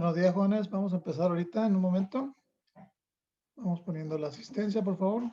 Buenos días, jóvenes. Vamos a empezar ahorita en un momento. Vamos poniendo la asistencia, por favor.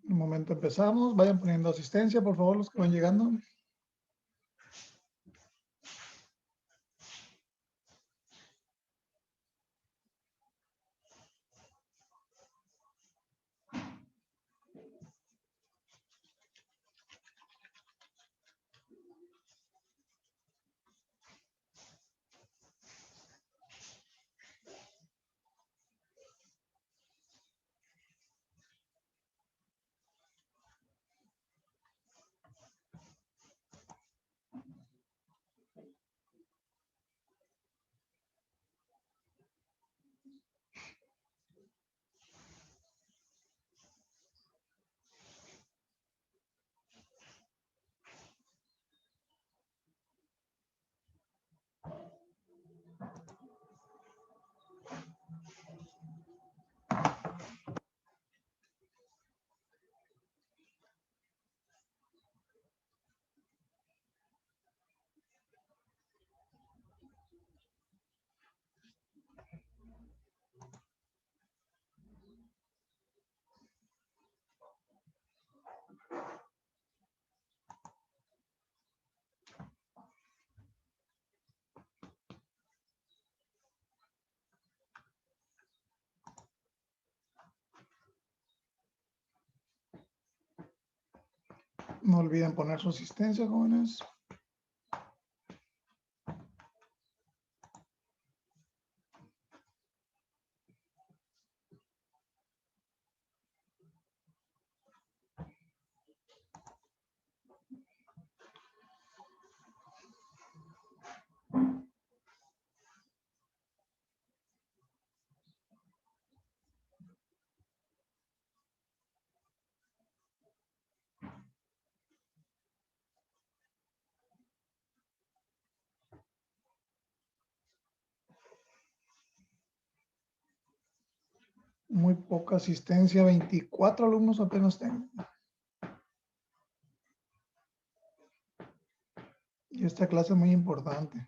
En un momento empezamos. Vayan poniendo asistencia, por favor, los que van llegando. No olviden poner su asistencia, jóvenes. Muy poca asistencia, 24 alumnos apenas tengo. Y esta clase es muy importante.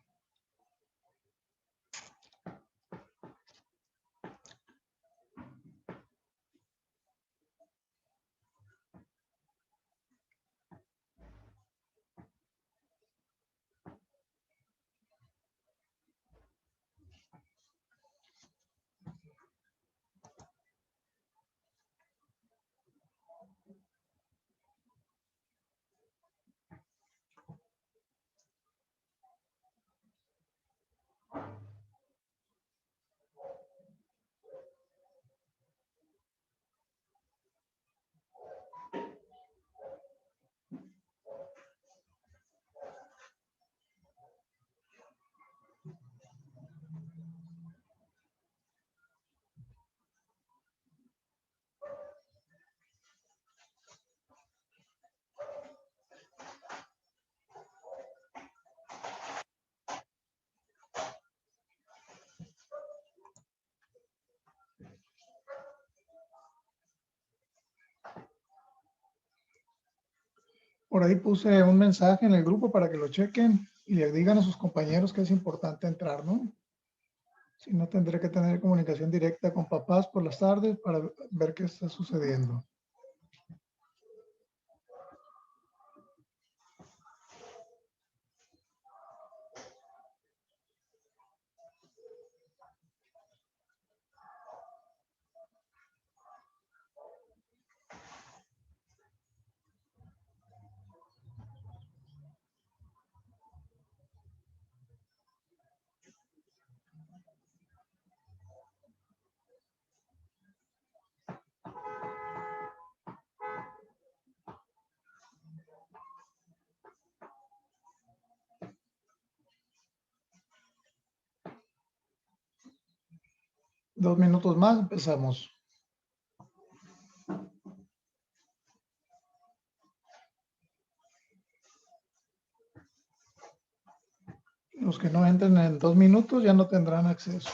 Por ahí puse un mensaje en el grupo para que lo chequen y le digan a sus compañeros que es importante entrar, ¿no? Si no, tendré que tener comunicación directa con papás por las tardes para ver qué está sucediendo. Dos minutos más, empezamos. Los que no entren en 2 minutos ya no tendrán acceso.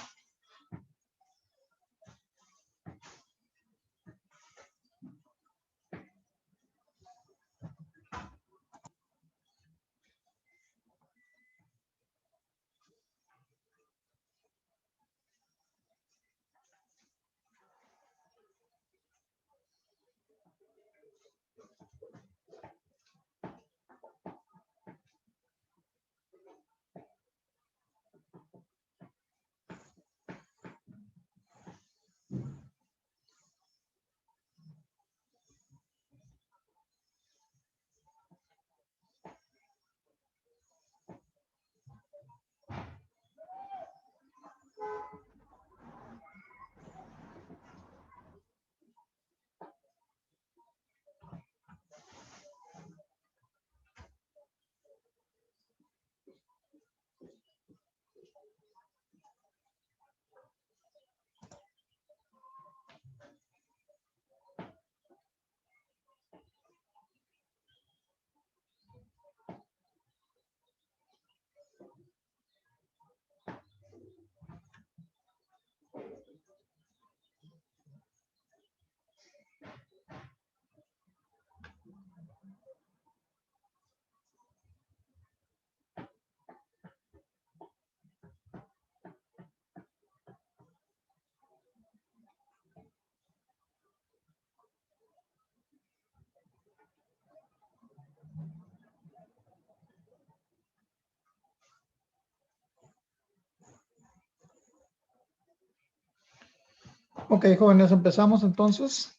Ok, jóvenes, empezamos entonces.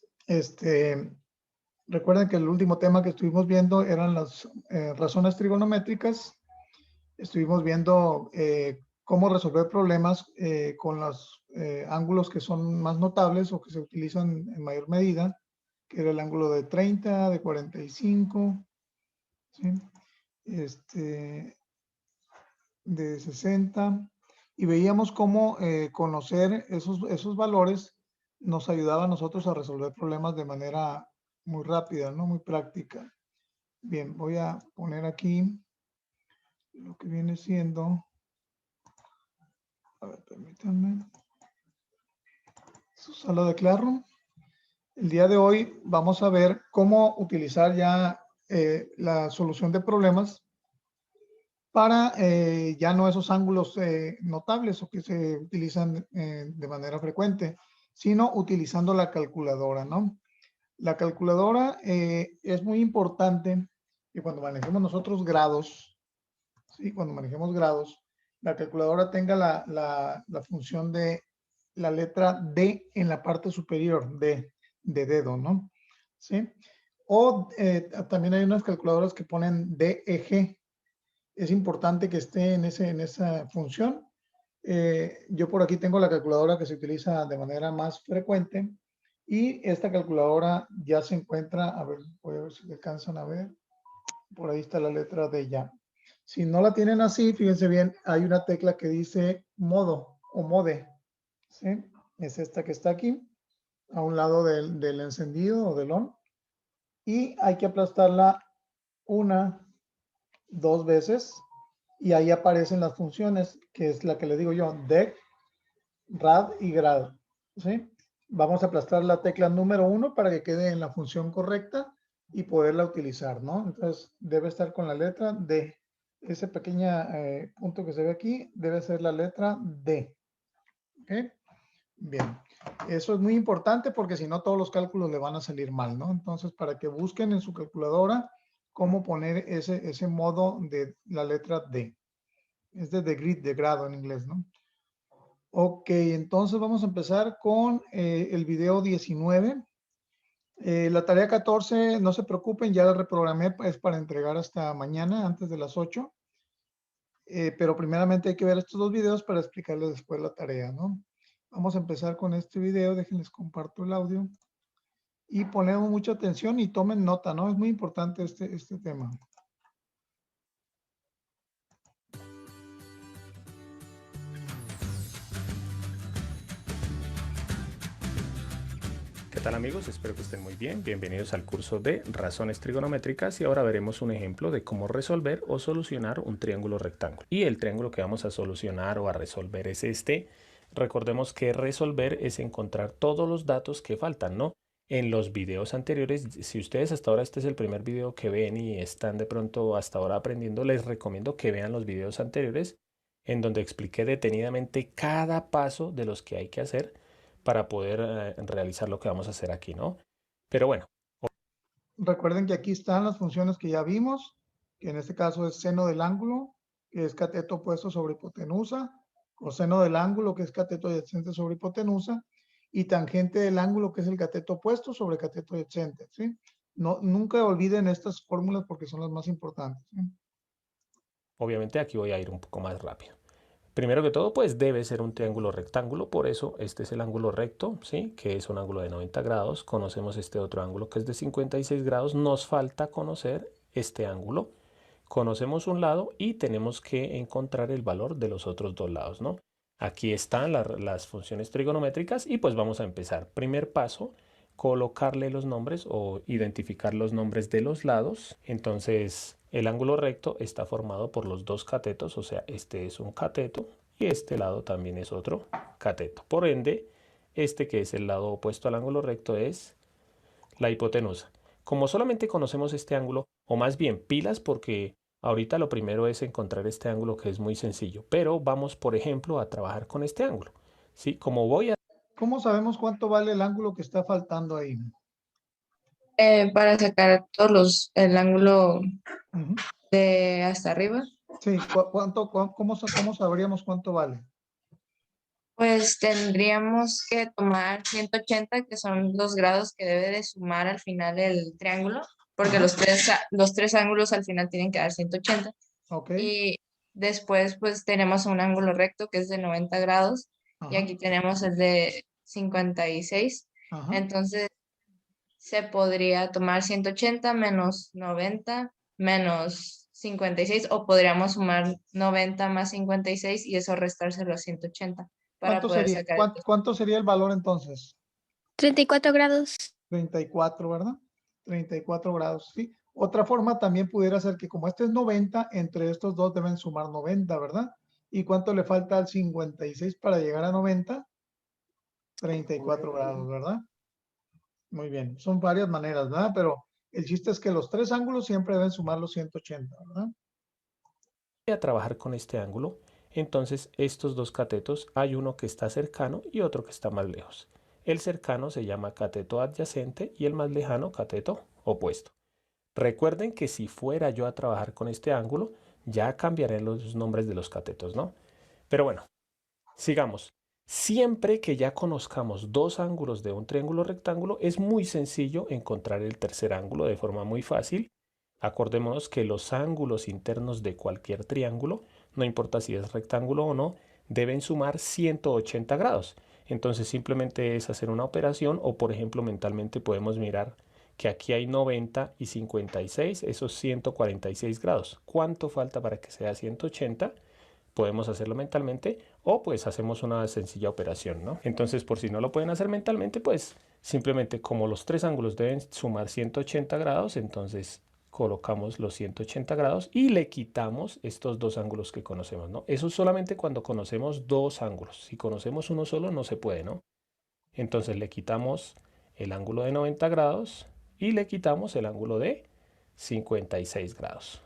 Recuerden que el último tema que estuvimos viendo eran las razones trigonométricas. Estuvimos viendo cómo resolver problemas con los ángulos que son más notables o que se utilizan en mayor medida, que era el ángulo de 30, de 45, ¿sí? De 60. Y veíamos cómo conocer esos valores nos ayudaba a nosotros a resolver problemas de manera muy rápida, ¿no? Muy práctica. Bien, voy a poner aquí lo que viene siendo, a ver, permítanme, su sala de Classroom. El día de hoy vamos a ver cómo utilizar ya la solución de problemas para ya no esos ángulos notables o que se utilizan de manera frecuente, sino utilizando la calculadora, ¿no? La calculadora es muy importante que cuando manejemos nosotros grados, ¿sí? Cuando manejemos grados, la calculadora tenga la función de la letra D en la parte superior, de dedo, ¿no? ¿Sí? O también hay unas calculadoras que ponen DEG. Es importante que esté en esa función. Yo por aquí tengo la calculadora que se utiliza de manera más frecuente y esta calculadora ya se encuentra, a ver, voy a ver si alcanzan a ver, por ahí está la letra D ya. Si no la tienen así, fíjense bien, hay una tecla que dice modo o mode, ¿sí? Es esta que está aquí, a un lado del encendido o del on, y hay que aplastarla una, dos veces, y ahí aparecen las funciones, que es la que le digo yo, dec, rad y grad, ¿sí? Vamos a aplastar la tecla número 1 para que quede en la función correcta y poderla utilizar, ¿no? Entonces debe estar con la letra D. Ese pequeño punto que se ve aquí debe ser la letra D. ¿Ok? Bien. Eso es muy importante porque si no todos los cálculos le van a salir mal, ¿no? Entonces, para que busquen en su calculadora cómo poner ese modo de la letra D. Es de degree, de grado en inglés, ¿no? Ok, entonces vamos a empezar con el video 19. La tarea 14, no se preocupen, ya la reprogramé, es para entregar hasta mañana, antes de las 8. Pero primeramente hay que ver estos dos videos para explicarles después la tarea, ¿no? Vamos a empezar con este video, déjenles comparto el audio. Y ponemos mucha atención y tomen nota, ¿no? Es muy importante este tema. ¿Qué tal amigos? Espero que estén muy bien. Bienvenidos al curso de razones trigonométricas y ahora veremos un ejemplo de cómo resolver o solucionar un triángulo rectángulo. Y el triángulo que vamos a solucionar o a resolver es este. Recordemos que resolver es encontrar todos los datos que faltan, ¿no? En los videos anteriores, si ustedes hasta ahora este es el primer video que ven y están de pronto hasta ahora aprendiendo, les recomiendo que vean los videos anteriores en donde expliqué detenidamente cada paso de los que hay que hacer para poder realizar lo que vamos a hacer aquí, ¿no? Pero bueno. Recuerden que aquí están las funciones que ya vimos, que en este caso es seno del ángulo, que es cateto opuesto sobre hipotenusa, coseno del ángulo, que es cateto adyacente sobre hipotenusa, y tangente del ángulo, que es el cateto opuesto sobre cateto adyacente, ¿sí? No, nunca olviden estas fórmulas porque son las más importantes, ¿sí? Obviamente aquí voy a ir un poco más rápido. Primero que todo, pues debe ser un triángulo rectángulo, por eso este es el ángulo recto, ¿sí? Que es un ángulo de 90 grados. Conocemos este otro ángulo que es de 56 grados. Nos falta conocer este ángulo. Conocemos un lado y tenemos que encontrar el valor de los otros dos lados, ¿no? Aquí están las funciones trigonométricas y pues vamos a empezar. Primer paso, colocarle los nombres o identificar los nombres de los lados. Entonces, el ángulo recto está formado por los dos catetos, o sea, este es un cateto y este lado también es otro cateto. Por ende, este que es el lado opuesto al ángulo recto es la hipotenusa. Como solamente conocemos este ángulo, o más bien pilas, porque ahorita lo primero es encontrar este ángulo que es muy sencillo, pero vamos, por ejemplo, a trabajar con este ángulo. ¿Sí? Como voy a... ¿Cómo sabemos cuánto vale el ángulo que está faltando ahí? Para sacar el ángulo Ujú. de hasta arriba, Sí, ¿cómo sabríamos cuánto vale? pues tendríamos que tomar 180, que son los grados que debe de sumar al final el triángulo, porque Ajá. los tres ángulos al final tienen que dar 180. Ok. Y después pues tenemos un ángulo recto que es de 90 grados y Ajá. aquí tenemos el de 56. Ajá. Entonces se podría tomar 180 menos 90 menos 56, o podríamos sumar 90 más 56 y eso restárselo a 180 para ¿Cuánto poder sería? sacar el ¿Cuánto sería el valor entonces? 34 grados. 34, ¿verdad? 34 grados, sí. Otra forma también pudiera ser que como este es 90, entre estos dos deben sumar 90, ¿verdad? ¿Y cuánto le falta al 56 para llegar a 90? 34 grados, ¿verdad? Muy bien, son varias maneras, ¿verdad? Pero el chiste es que los tres ángulos siempre deben sumar los 180, ¿verdad? trabajar con este ángulo, entonces estos dos catetos hay uno que está cercano y otro que está más lejos. El cercano se llama cateto adyacente y el más lejano cateto opuesto. Recuerden que si fuera yo a trabajar con este ángulo, ya cambiaré los nombres de los catetos, ¿no? Pero bueno, sigamos. Siempre que ya conozcamos dos ángulos de un triángulo rectángulo, es muy sencillo encontrar el tercer ángulo de forma muy fácil. Acordémonos que los ángulos internos de cualquier triángulo, no importa si es rectángulo o no, deben sumar 180 grados. Entonces simplemente es hacer una operación o por ejemplo mentalmente podemos mirar que aquí hay 90 y 56, esos 146 grados. ¿Cuánto falta para que sea 180? Podemos hacerlo mentalmente o pues hacemos una sencilla operación, ¿no? Entonces, por si no lo pueden hacer mentalmente, pues simplemente como los tres ángulos deben sumar 180 grados, entonces colocamos los 180 grados y le quitamos estos dos ángulos que conocemos, ¿no? Eso solamente cuando conocemos dos ángulos. Si conocemos uno solo, no se puede, ¿no? Entonces le quitamos el ángulo de 90 grados y le quitamos el ángulo de 56 grados.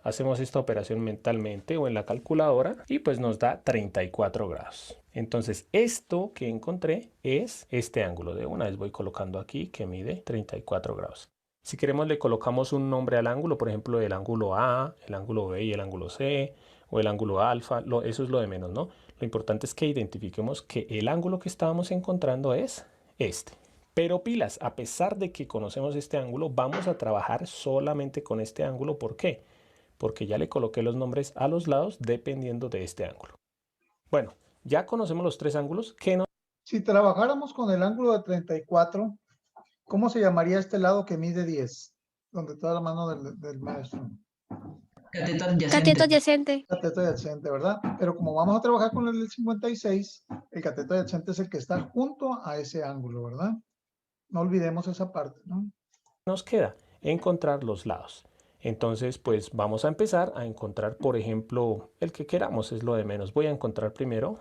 Hacemos esta operación mentalmente o en la calculadora y pues nos da 34 grados. Entonces esto que encontré es este ángulo. De una vez voy colocando aquí que mide 34 grados. Si queremos le colocamos un nombre al ángulo, por ejemplo el ángulo A, el ángulo B y el ángulo C o el ángulo alfa, eso es lo de menos, ¿no? Lo importante es que identifiquemos que el ángulo que estábamos encontrando es este. Pero pilas, a pesar de que conocemos este ángulo, vamos a trabajar solamente con este ángulo. ¿Por qué? Porque ya le coloqué los nombres a los lados dependiendo de este ángulo. Bueno, ya conocemos los tres ángulos. Si trabajáramos con el ángulo de 34, ¿cómo se llamaría este lado que mide 10? Donde está la mano del maestro. Cateto adyacente. Cateto adyacente. Cateto adyacente, ¿verdad? Pero como vamos a trabajar con el del 56, el cateto adyacente es el que está junto a ese ángulo, ¿verdad? No olvidemos esa parte, ¿no? Nos queda encontrar los lados. Entonces, pues vamos a empezar a encontrar, por ejemplo, el que queramos, es lo de menos. Voy a encontrar primero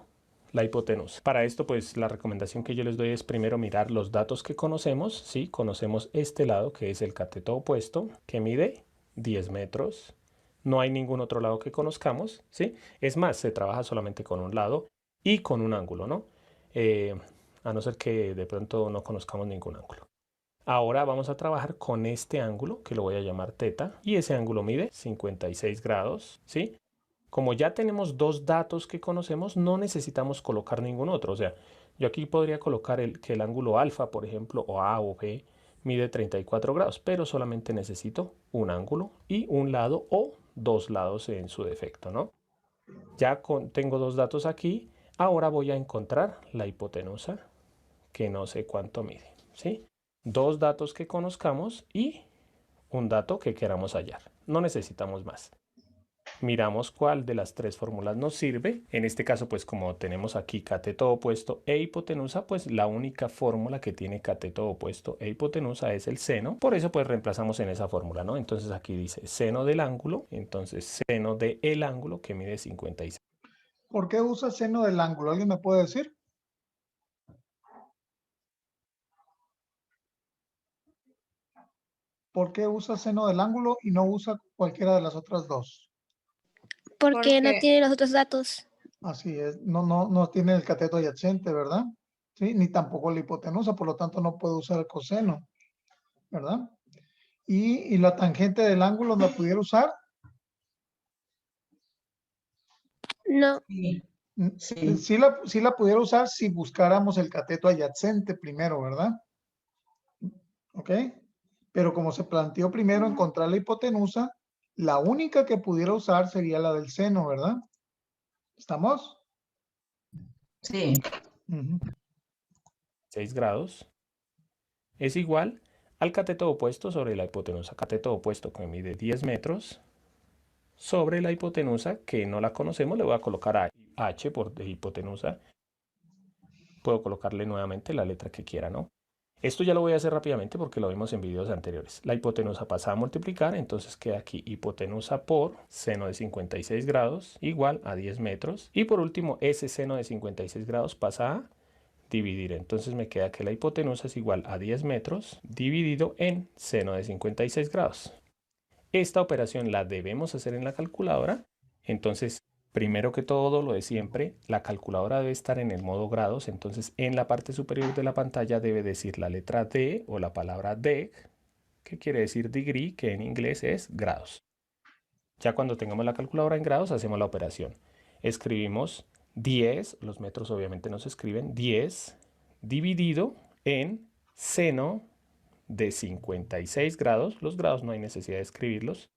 la hipotenusa. Para esto, pues la recomendación que yo les doy es primero mirar los datos que conocemos. Sí, conocemos este lado que es el cateto opuesto, que mide 10 metros. No hay ningún otro lado que conozcamos, ¿sí? Es más, se trabaja solamente con un lado y con un ángulo, ¿no? A no ser que de pronto no conozcamos ningún ángulo. Ahora vamos a trabajar con este ángulo, que lo voy a llamar teta, y ese ángulo mide 56 grados, ¿sí? Como ya tenemos dos datos que conocemos, no necesitamos colocar ningún otro. O sea, yo aquí podría colocar que el ángulo alfa, por ejemplo, o A o B, mide 34 grados, pero solamente necesito un ángulo y un lado o dos lados en su defecto, ¿no? Ya tengo dos datos aquí, ahora voy a encontrar la hipotenusa, que no sé cuánto mide, ¿sí? Dos datos que conozcamos y un dato que queramos hallar. No necesitamos más. Miramos cuál de las tres fórmulas nos sirve. En este caso, pues como tenemos aquí cateto opuesto e hipotenusa, pues la única fórmula que tiene cateto opuesto e hipotenusa es el seno. Por eso pues reemplazamos en esa fórmula, ¿no? Entonces aquí dice seno del ángulo, entonces seno del ángulo que mide 56. ¿Por qué usa seno del ángulo? ¿Alguien me puede decir? ¿Por qué usa seno del ángulo y no usa cualquiera de las otras dos? Porque no Porque- tiene los otros datos. Así es, no tiene el cateto adyacente, ¿verdad? ¿Sí? Ni tampoco la hipotenusa, por lo tanto no puede usar el coseno, ¿verdad? Y la tangente del ángulo la pudiera usar. No. Sí, Sí la pudiera usar si buscáramos el cateto adyacente primero, ¿verdad? ¿Ok? Pero como se planteó primero encontrar la hipotenusa, la única que pudiera usar sería la del seno, ¿verdad? ¿Estamos? sí. Ujú. 6 grados es igual al cateto opuesto sobre la hipotenusa. Cateto opuesto que mide 10 metros sobre la hipotenusa, que no la conocemos, le voy a colocar H por hipotenusa. Puedo colocarle nuevamente la letra que quiera, ¿no? Esto ya lo voy a hacer rápidamente porque lo vimos en videos anteriores. La hipotenusa pasa a multiplicar, entonces queda aquí hipotenusa por seno de 56 grados igual a 10 metros. Y por último, ese seno de 56 grados pasa a dividir. Entonces me queda que la hipotenusa es igual a 10 metros dividido en seno de 56 grados. Esta operación la debemos hacer en la calculadora. Entonces, primero que todo, lo de siempre, la calculadora debe estar en el modo grados. Entonces, en la parte superior de la pantalla debe decir la letra D o la palabra deg, que quiere decir degree, que en inglés es grados. Ya cuando tengamos la calculadora en grados, hacemos la operación. Escribimos 10, los metros obviamente no se escriben, 10 dividido en seno de 56 grados, los grados no hay necesidad de escribirlos,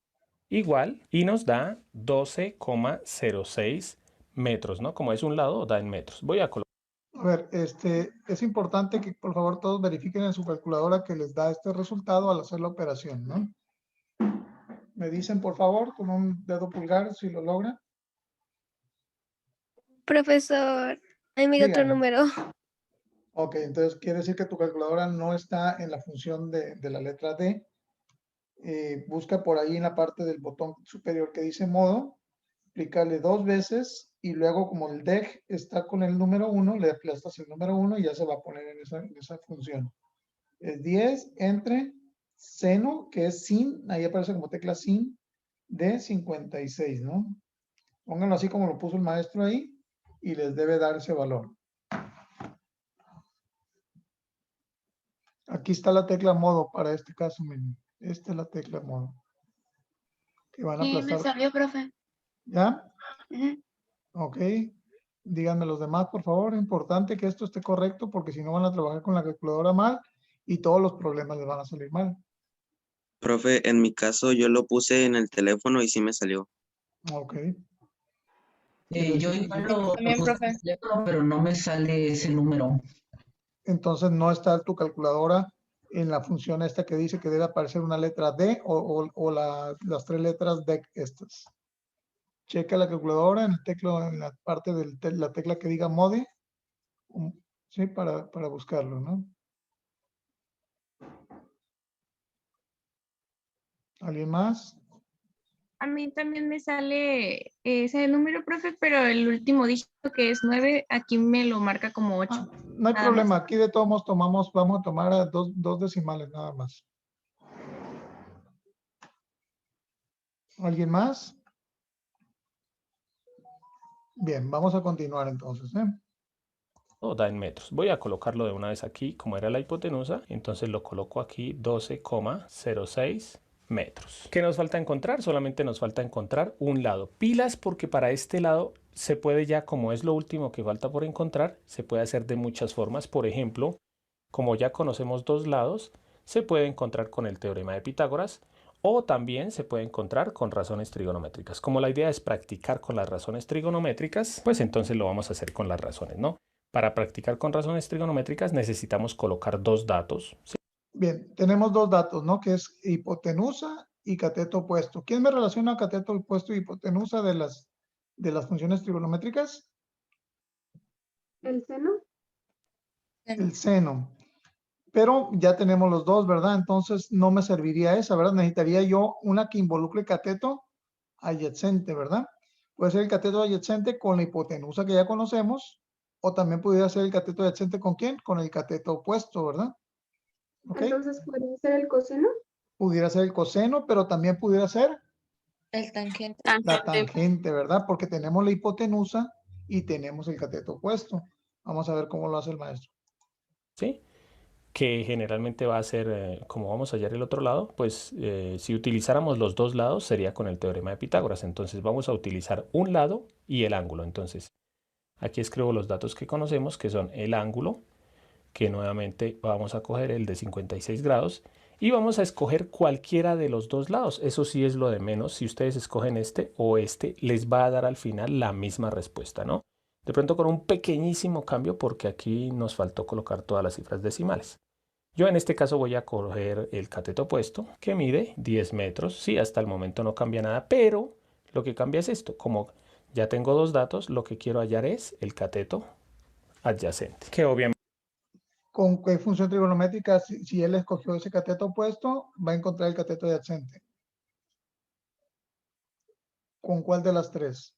igual, y nos da 12,06 metros, ¿no? Como es un lado, da en metros. Voy a colocar. A ver, es importante que por favor todos verifiquen en su calculadora que les da este resultado al hacer la operación, ¿no? Me dicen por favor con un dedo pulgar si lo logran. Profesor, ahí me dio otro Dígame. número. Ok, entonces quiere decir que tu calculadora no está en la función de la letra D. Busca por ahí en la parte del botón superior que dice modo, aplícale 2 veces y luego como el deg está con el número 1, le aplastas el número 1 y ya se va a poner en esa función. Es 10 entre seno, que es sin, ahí aparece como tecla sin, de 56, ¿no? Pónganlo así como lo puso el maestro ahí y les debe dar ese valor. Aquí está la tecla modo para este caso, miren. Esta es la tecla modo. Que van a Sí, me aplastar. salió, profe. ¿Ya? Ujú. Ok. Díganme los demás, por favor. Es importante que esto esté correcto porque si no van a trabajar con la calculadora mal y todos los problemas les van a salir mal. Profe, en mi caso yo lo puse en el teléfono y sí me salió. Ok. Yo igual lo También, puse en profe. el teléfono, pero no me sale ese número. Entonces no está tu calculadora en la función esta que dice que debe aparecer una letra D o las tres letras D estas. Checa la calculadora en el teclado, en la parte de la tecla que diga mode, ¿sí? Para buscarlo, ¿no? ¿Alguien más? A mí también me sale ese número, profe, pero el último dígito que es 9, aquí me lo marca como 8. Ah, no hay Nada problema, aquí de todos modos vamos a tomar a dos decimales nada más. ¿Alguien más? Bien, vamos a continuar entonces, ¿eh? Da en metros. Voy a colocarlo de una vez aquí, como era la hipotenusa, entonces lo coloco aquí 12,06 metros. ¿Qué nos falta encontrar? Solamente nos falta encontrar un lado. Pilas, porque para este lado se puede ya, como es lo último que falta por encontrar, se puede hacer de muchas formas. Por ejemplo, como ya conocemos dos lados, se puede encontrar con el teorema de Pitágoras o también se puede encontrar con razones trigonométricas. Como la idea es practicar con las razones trigonométricas, pues entonces lo vamos a hacer con las razones, ¿no? Para practicar con razones trigonométricas necesitamos colocar dos datos, ¿sí? Bien, tenemos dos datos, ¿no? Que es hipotenusa y cateto opuesto. ¿Quién me relaciona cateto opuesto y hipotenusa de las funciones trigonométricas? ¿El seno? El seno. Pero ya tenemos los dos, ¿verdad? Entonces no me serviría esa, ¿verdad? Necesitaría yo una que involucre cateto adyacente, ¿verdad? Puede ser el cateto adyacente con la hipotenusa que ya conocemos, o también pudiera ser el cateto adyacente ¿con quién? Con el cateto opuesto, ¿verdad? ¿Ok? Entonces, ¿podría ser el coseno? Pudiera ser el coseno, pero también pudiera ser El tangente. la tangente, ¿verdad? Porque tenemos la hipotenusa y tenemos el cateto opuesto. Vamos a ver cómo lo hace el maestro. ¿Sí? Que generalmente va a ser, como vamos a hallar el otro lado, pues si utilizáramos los dos lados sería con el teorema de Pitágoras. Entonces vamos a utilizar un lado y el ángulo. Entonces aquí escribo los datos que conocemos, que son el ángulo, que nuevamente vamos a coger el de 56 grados y vamos a escoger cualquiera de los dos lados. Eso sí es lo de menos. Si ustedes escogen este o este, les va a dar al final la misma respuesta, ¿no? De pronto con un pequeñísimo cambio porque aquí nos faltó colocar todas las cifras decimales. Yo en este caso voy a coger el cateto opuesto que mide 10 metros. Sí, hasta el momento no cambia nada, pero lo que cambia es esto. Como ya tengo dos datos, lo que quiero hallar es el cateto adyacente, que obviamente ¿Con qué función trigonométrica, si él escogió ese cateto opuesto, va a encontrar el cateto adyacente? ¿Con cuál de las tres?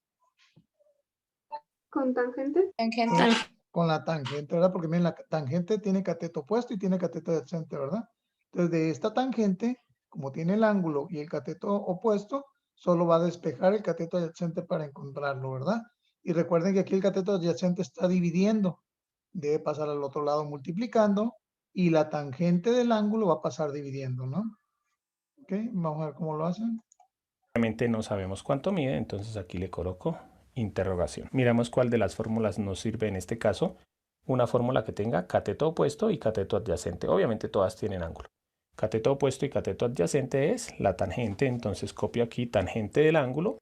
¿Con tangente? Tangente. Con la tangente, ¿verdad? Porque miren, la tangente tiene cateto opuesto y tiene cateto adyacente, ¿verdad? Entonces, de esta tangente, como tiene el ángulo y el cateto opuesto, solo va a despejar el cateto adyacente para encontrarlo, ¿verdad? Y recuerden que aquí el cateto adyacente está dividiendo. Debe pasar al otro lado multiplicando y la tangente del ángulo va a pasar dividiendo, ¿no? Ok, vamos a ver cómo lo hacen. no sabemos cuánto mide, entonces aquí le coloco interrogación. Miramos cuál de las fórmulas nos sirve en este caso. Una fórmula que tenga cateto opuesto y cateto adyacente. Obviamente todas tienen ángulo. Cateto opuesto y cateto adyacente es la tangente, entonces copio aquí tangente del ángulo,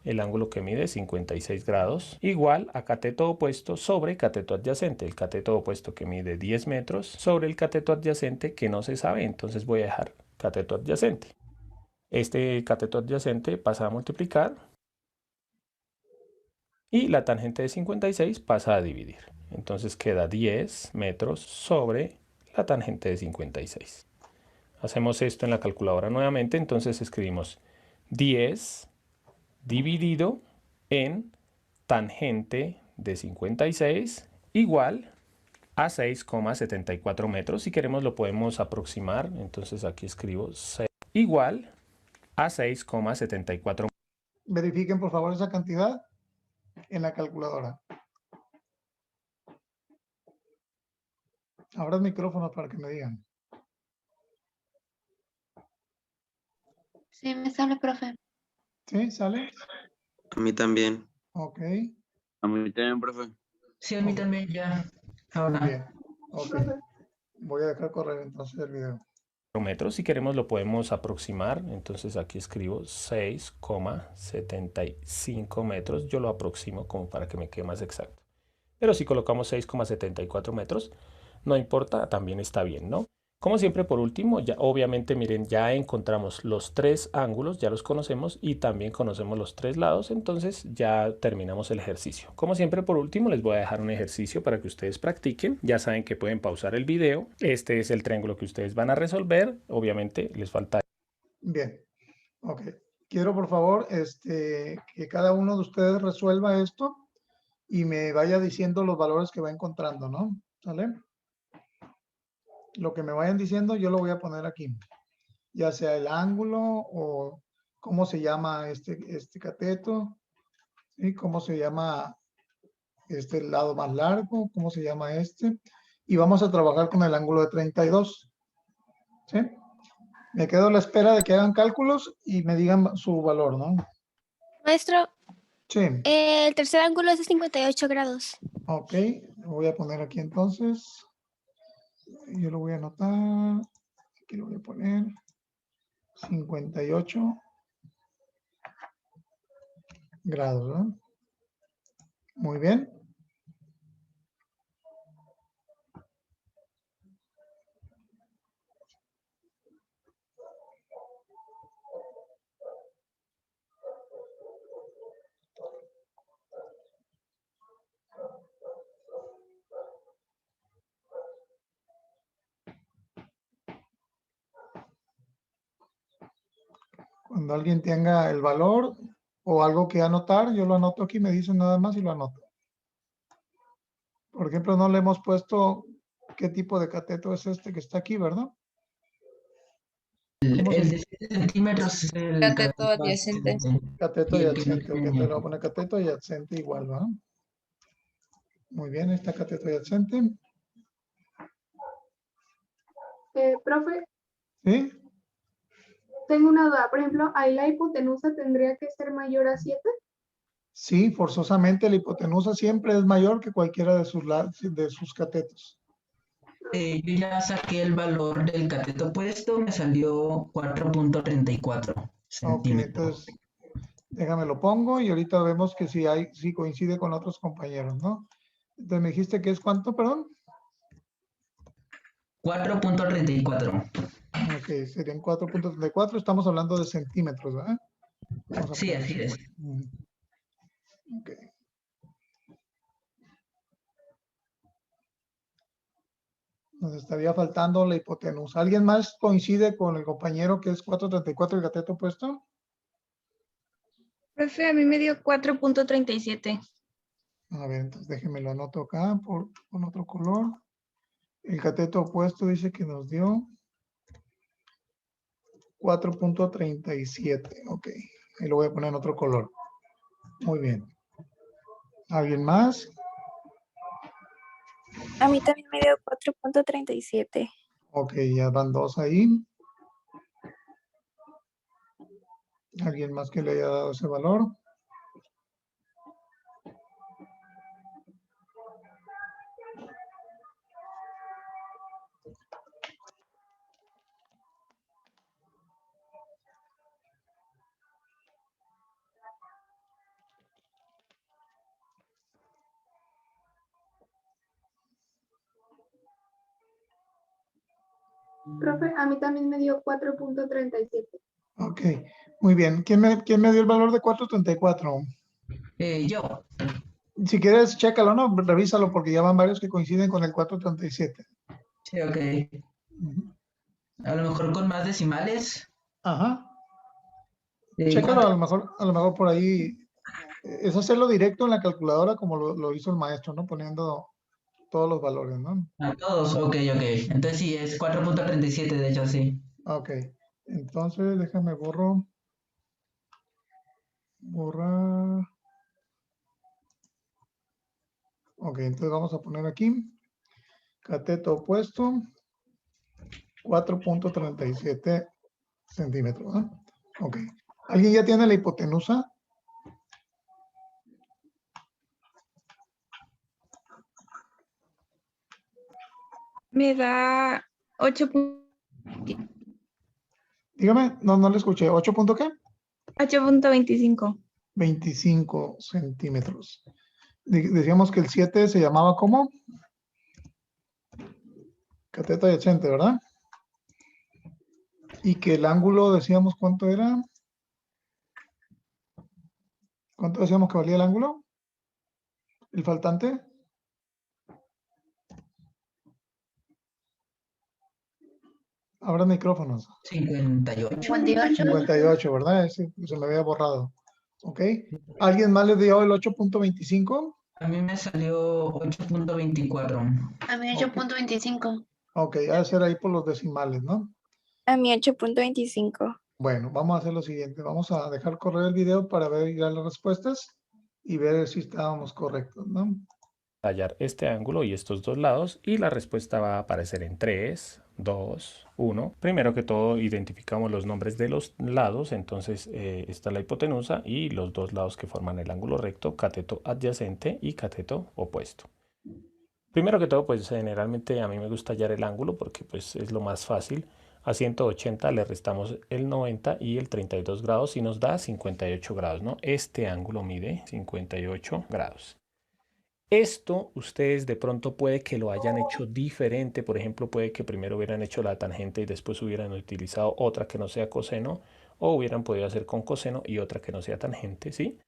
el ángulo que mide 56 grados, igual a cateto opuesto sobre cateto adyacente, el cateto opuesto que mide 10 metros sobre el cateto adyacente que no se sabe, entonces voy a dejar cateto adyacente. Este cateto adyacente pasa a multiplicar y la tangente de 56 pasa a dividir. Entonces queda 10 metros sobre la tangente de 56. Hacemos esto en la calculadora nuevamente, entonces escribimos 10 dividido en tangente de 56 igual a 6,74 metros. Si queremos lo podemos aproximar. Entonces aquí escribo 6 igual a 6,74. Verifiquen por favor esa cantidad en la calculadora. Abra el micrófono para que me digan. Sí, me sale, profe. ¿Sí? ¿Sale? A mí también. Ok. A mí también, profe. Sí, a mí también ya. Muy Ahora. bien. Ok. Profe. Voy a dejar correr entonces el video. Metros. Si queremos lo podemos aproximar. Entonces aquí escribo 6,75 metros. Yo lo aproximo como para que me quede más exacto. Pero si colocamos 6,74 metros, no importa, también está bien, ¿no? Como siempre, por último, ya obviamente, miren, ya encontramos los 3 ángulos, ya los conocemos y también conocemos los 3 lados, entonces ya terminamos el ejercicio. Como siempre, por último, les voy a dejar un ejercicio para que ustedes practiquen. Ya saben que pueden pausar el video. Este es el triángulo que ustedes van a resolver. Obviamente, les falta. Bien. Ok. Quiero por favor que cada uno de ustedes resuelva esto y me vaya diciendo los valores que va encontrando, ¿no? ¿Sale? Lo que me vayan diciendo yo lo voy a poner aquí. Ya sea el ángulo o cómo se llama este cateto, ¿sí? Cómo se llama este lado más largo, cómo se llama este. Y vamos a trabajar con el ángulo de 32. ¿Sí? Me quedo a la espera de que hagan cálculos y me digan su valor, ¿no? Maestro, Sí. el tercer ángulo es de 58 grados. Ok, lo voy a poner aquí entonces. Yo lo voy a anotar. Aquí lo voy a poner. 58 grados, ¿no? Muy bien. Cuando alguien tenga el valor o algo que anotar, yo lo anoto aquí, me dicen nada más y lo anoto. Por ejemplo, no le hemos puesto qué tipo de cateto es este que está aquí, ¿verdad? El ¿Cómo se de llama? 7 centímetros es el Cateto adyacente. Cateto Y el que adyacente. Ok, tiene- entonces le voy a poner cateto adyacente igual, ¿verdad? Muy bien, ahí está cateto adyacente. Profe, ¿Sí? tengo una duda. Por ejemplo, ahí la hipotenusa tendría que ser mayor a 7. Sí, forzosamente la hipotenusa siempre es mayor que cualquiera de sus catetos. Yo ya saqué el valor del cateto opuesto, me salió 4.34 Ok, centímetros. entonces déjame lo pongo y ahorita vemos que si coincide con otros compañeros, ¿no? Entonces me dijiste que es cuánto, perdón. 4.34. Ok, serían 4.34. Estamos hablando de centímetros, ¿verdad? Vamos a Sí, poner así es. Ok. Nos estaría faltando la hipotenusa. ¿Alguien más coincide con el compañero que es 4.34 el cateto opuesto? Profe, a mí me dio 4.37. A ver, entonces déjenme lo anoto acá con otro color. El cateto opuesto dice que nos dio 4.37. Ok, ahí lo voy a poner en otro color. Muy bien. ¿Alguien más? A mí también me dio 4.37. Ok, ya van 2 ahí. ¿Alguien más que le haya dado ese valor? Profe, a mí también me dio 4.37. Ok, muy bien. ¿Quién me dio el valor de 4.34? Yo. Si quieres, chécalo, ¿no? Revísalo porque ya van varios que coinciden con el 4.37. Sí, ok. Ujú. A lo mejor con más decimales. Ajá. Chécalo, ¿Cuánto? a lo mejor por ahí. Es hacerlo directo en la calculadora como lo hizo el maestro, ¿no? Poniendo todos los valores, ¿no? A todos, ok. Entonces sí, es 4.37, de hecho, sí. Ok, entonces déjame borrar. Ok, entonces vamos a poner aquí cateto opuesto 4.37 centímetros, ¿no? Ok, ¿alguien ya tiene la hipotenusa? Me da 8. Dígame, no le escuché. ¿8 punto qué? 8.25. 25 centímetros. Decíamos que el 7 se llamaba ¿cómo? Cateto adyacente, ¿verdad? Y que el ángulo, decíamos, ¿cuánto era? ¿Cuánto decíamos que valía el ángulo? ¿El faltante? Abran micrófonos. 58. 58, ¿verdad? Ese se me había borrado. ¿Ok? ¿Alguien más le dio el 8.25? A mí me salió 8.24. A mí Ok. 8.25. Ok, ha de ser ahí por los decimales, ¿no? A mí 8.25. Bueno, vamos a hacer lo siguiente. Vamos a dejar correr el video para ver ya las respuestas y ver si estábamos correctos, ¿no? Hallar este ángulo y estos dos lados y la respuesta va a aparecer en 3, 2, 1. Primero que todo identificamos los nombres de los lados, entonces está la hipotenusa y los dos lados que forman el ángulo recto, cateto adyacente y cateto opuesto. Primero que todo, pues generalmente a mí me gusta hallar el ángulo porque pues es lo más fácil. A 180 le restamos el 90 y el 32 grados y nos da 58 grados, ¿no? Este ángulo mide 58 grados. Esto ustedes de pronto puede que lo hayan hecho diferente, por ejemplo, puede que primero hubieran hecho la tangente y después hubieran utilizado otra que no sea coseno, o hubieran podido hacer con coseno y otra que no sea tangente, ¿sí?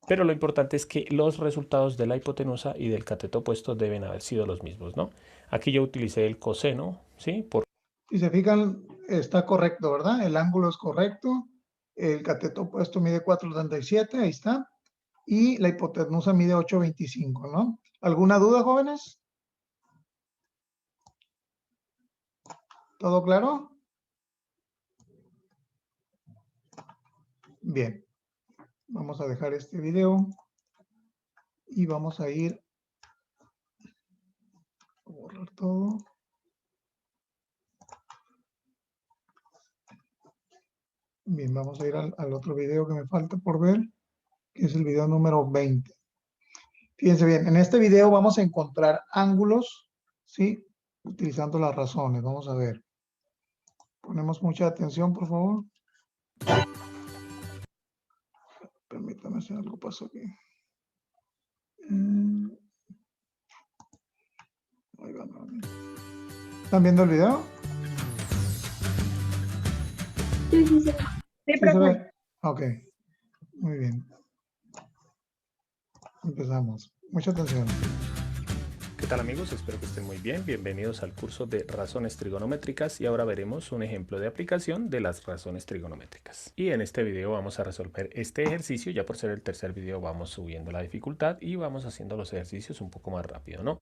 Pero lo importante es que los resultados de la hipotenusa y del cateto opuesto deben haber sido los mismos, ¿no? Aquí yo utilicé el coseno, ¿sí? Si se fijan, está correcto, ¿verdad? El ángulo es correcto. El cateto opuesto mide 4.37, ahí está. Y la hipotenusa mide 8.25, ¿no? ¿Alguna duda, jóvenes? ¿Todo claro? Bien. Vamos a dejar este video y vamos a ir a borrar todo. Bien, vamos a ir al otro video que me falta por ver, que es el video número 20. Fíjense bien, en este video vamos a encontrar ángulos, ¿sí? Utilizando las razones. Vamos a ver. Ponemos mucha atención, por favor. Permítame si algo pasó aquí. Ahí va, no. ¿Están viendo el video? Sí, sí, sí. Sí, ¿Sí se profe. ve? Ok, muy bien. Empezamos. Mucha atención. ¿Qué tal amigos? Espero que estén muy bien. Bienvenidos al curso de razones trigonométricas y ahora veremos un ejemplo de aplicación de las razones trigonométricas. Y en este video vamos a resolver este ejercicio. Ya por ser el tercer video vamos subiendo la dificultad y vamos haciendo los ejercicios un poco más rápido, ¿no?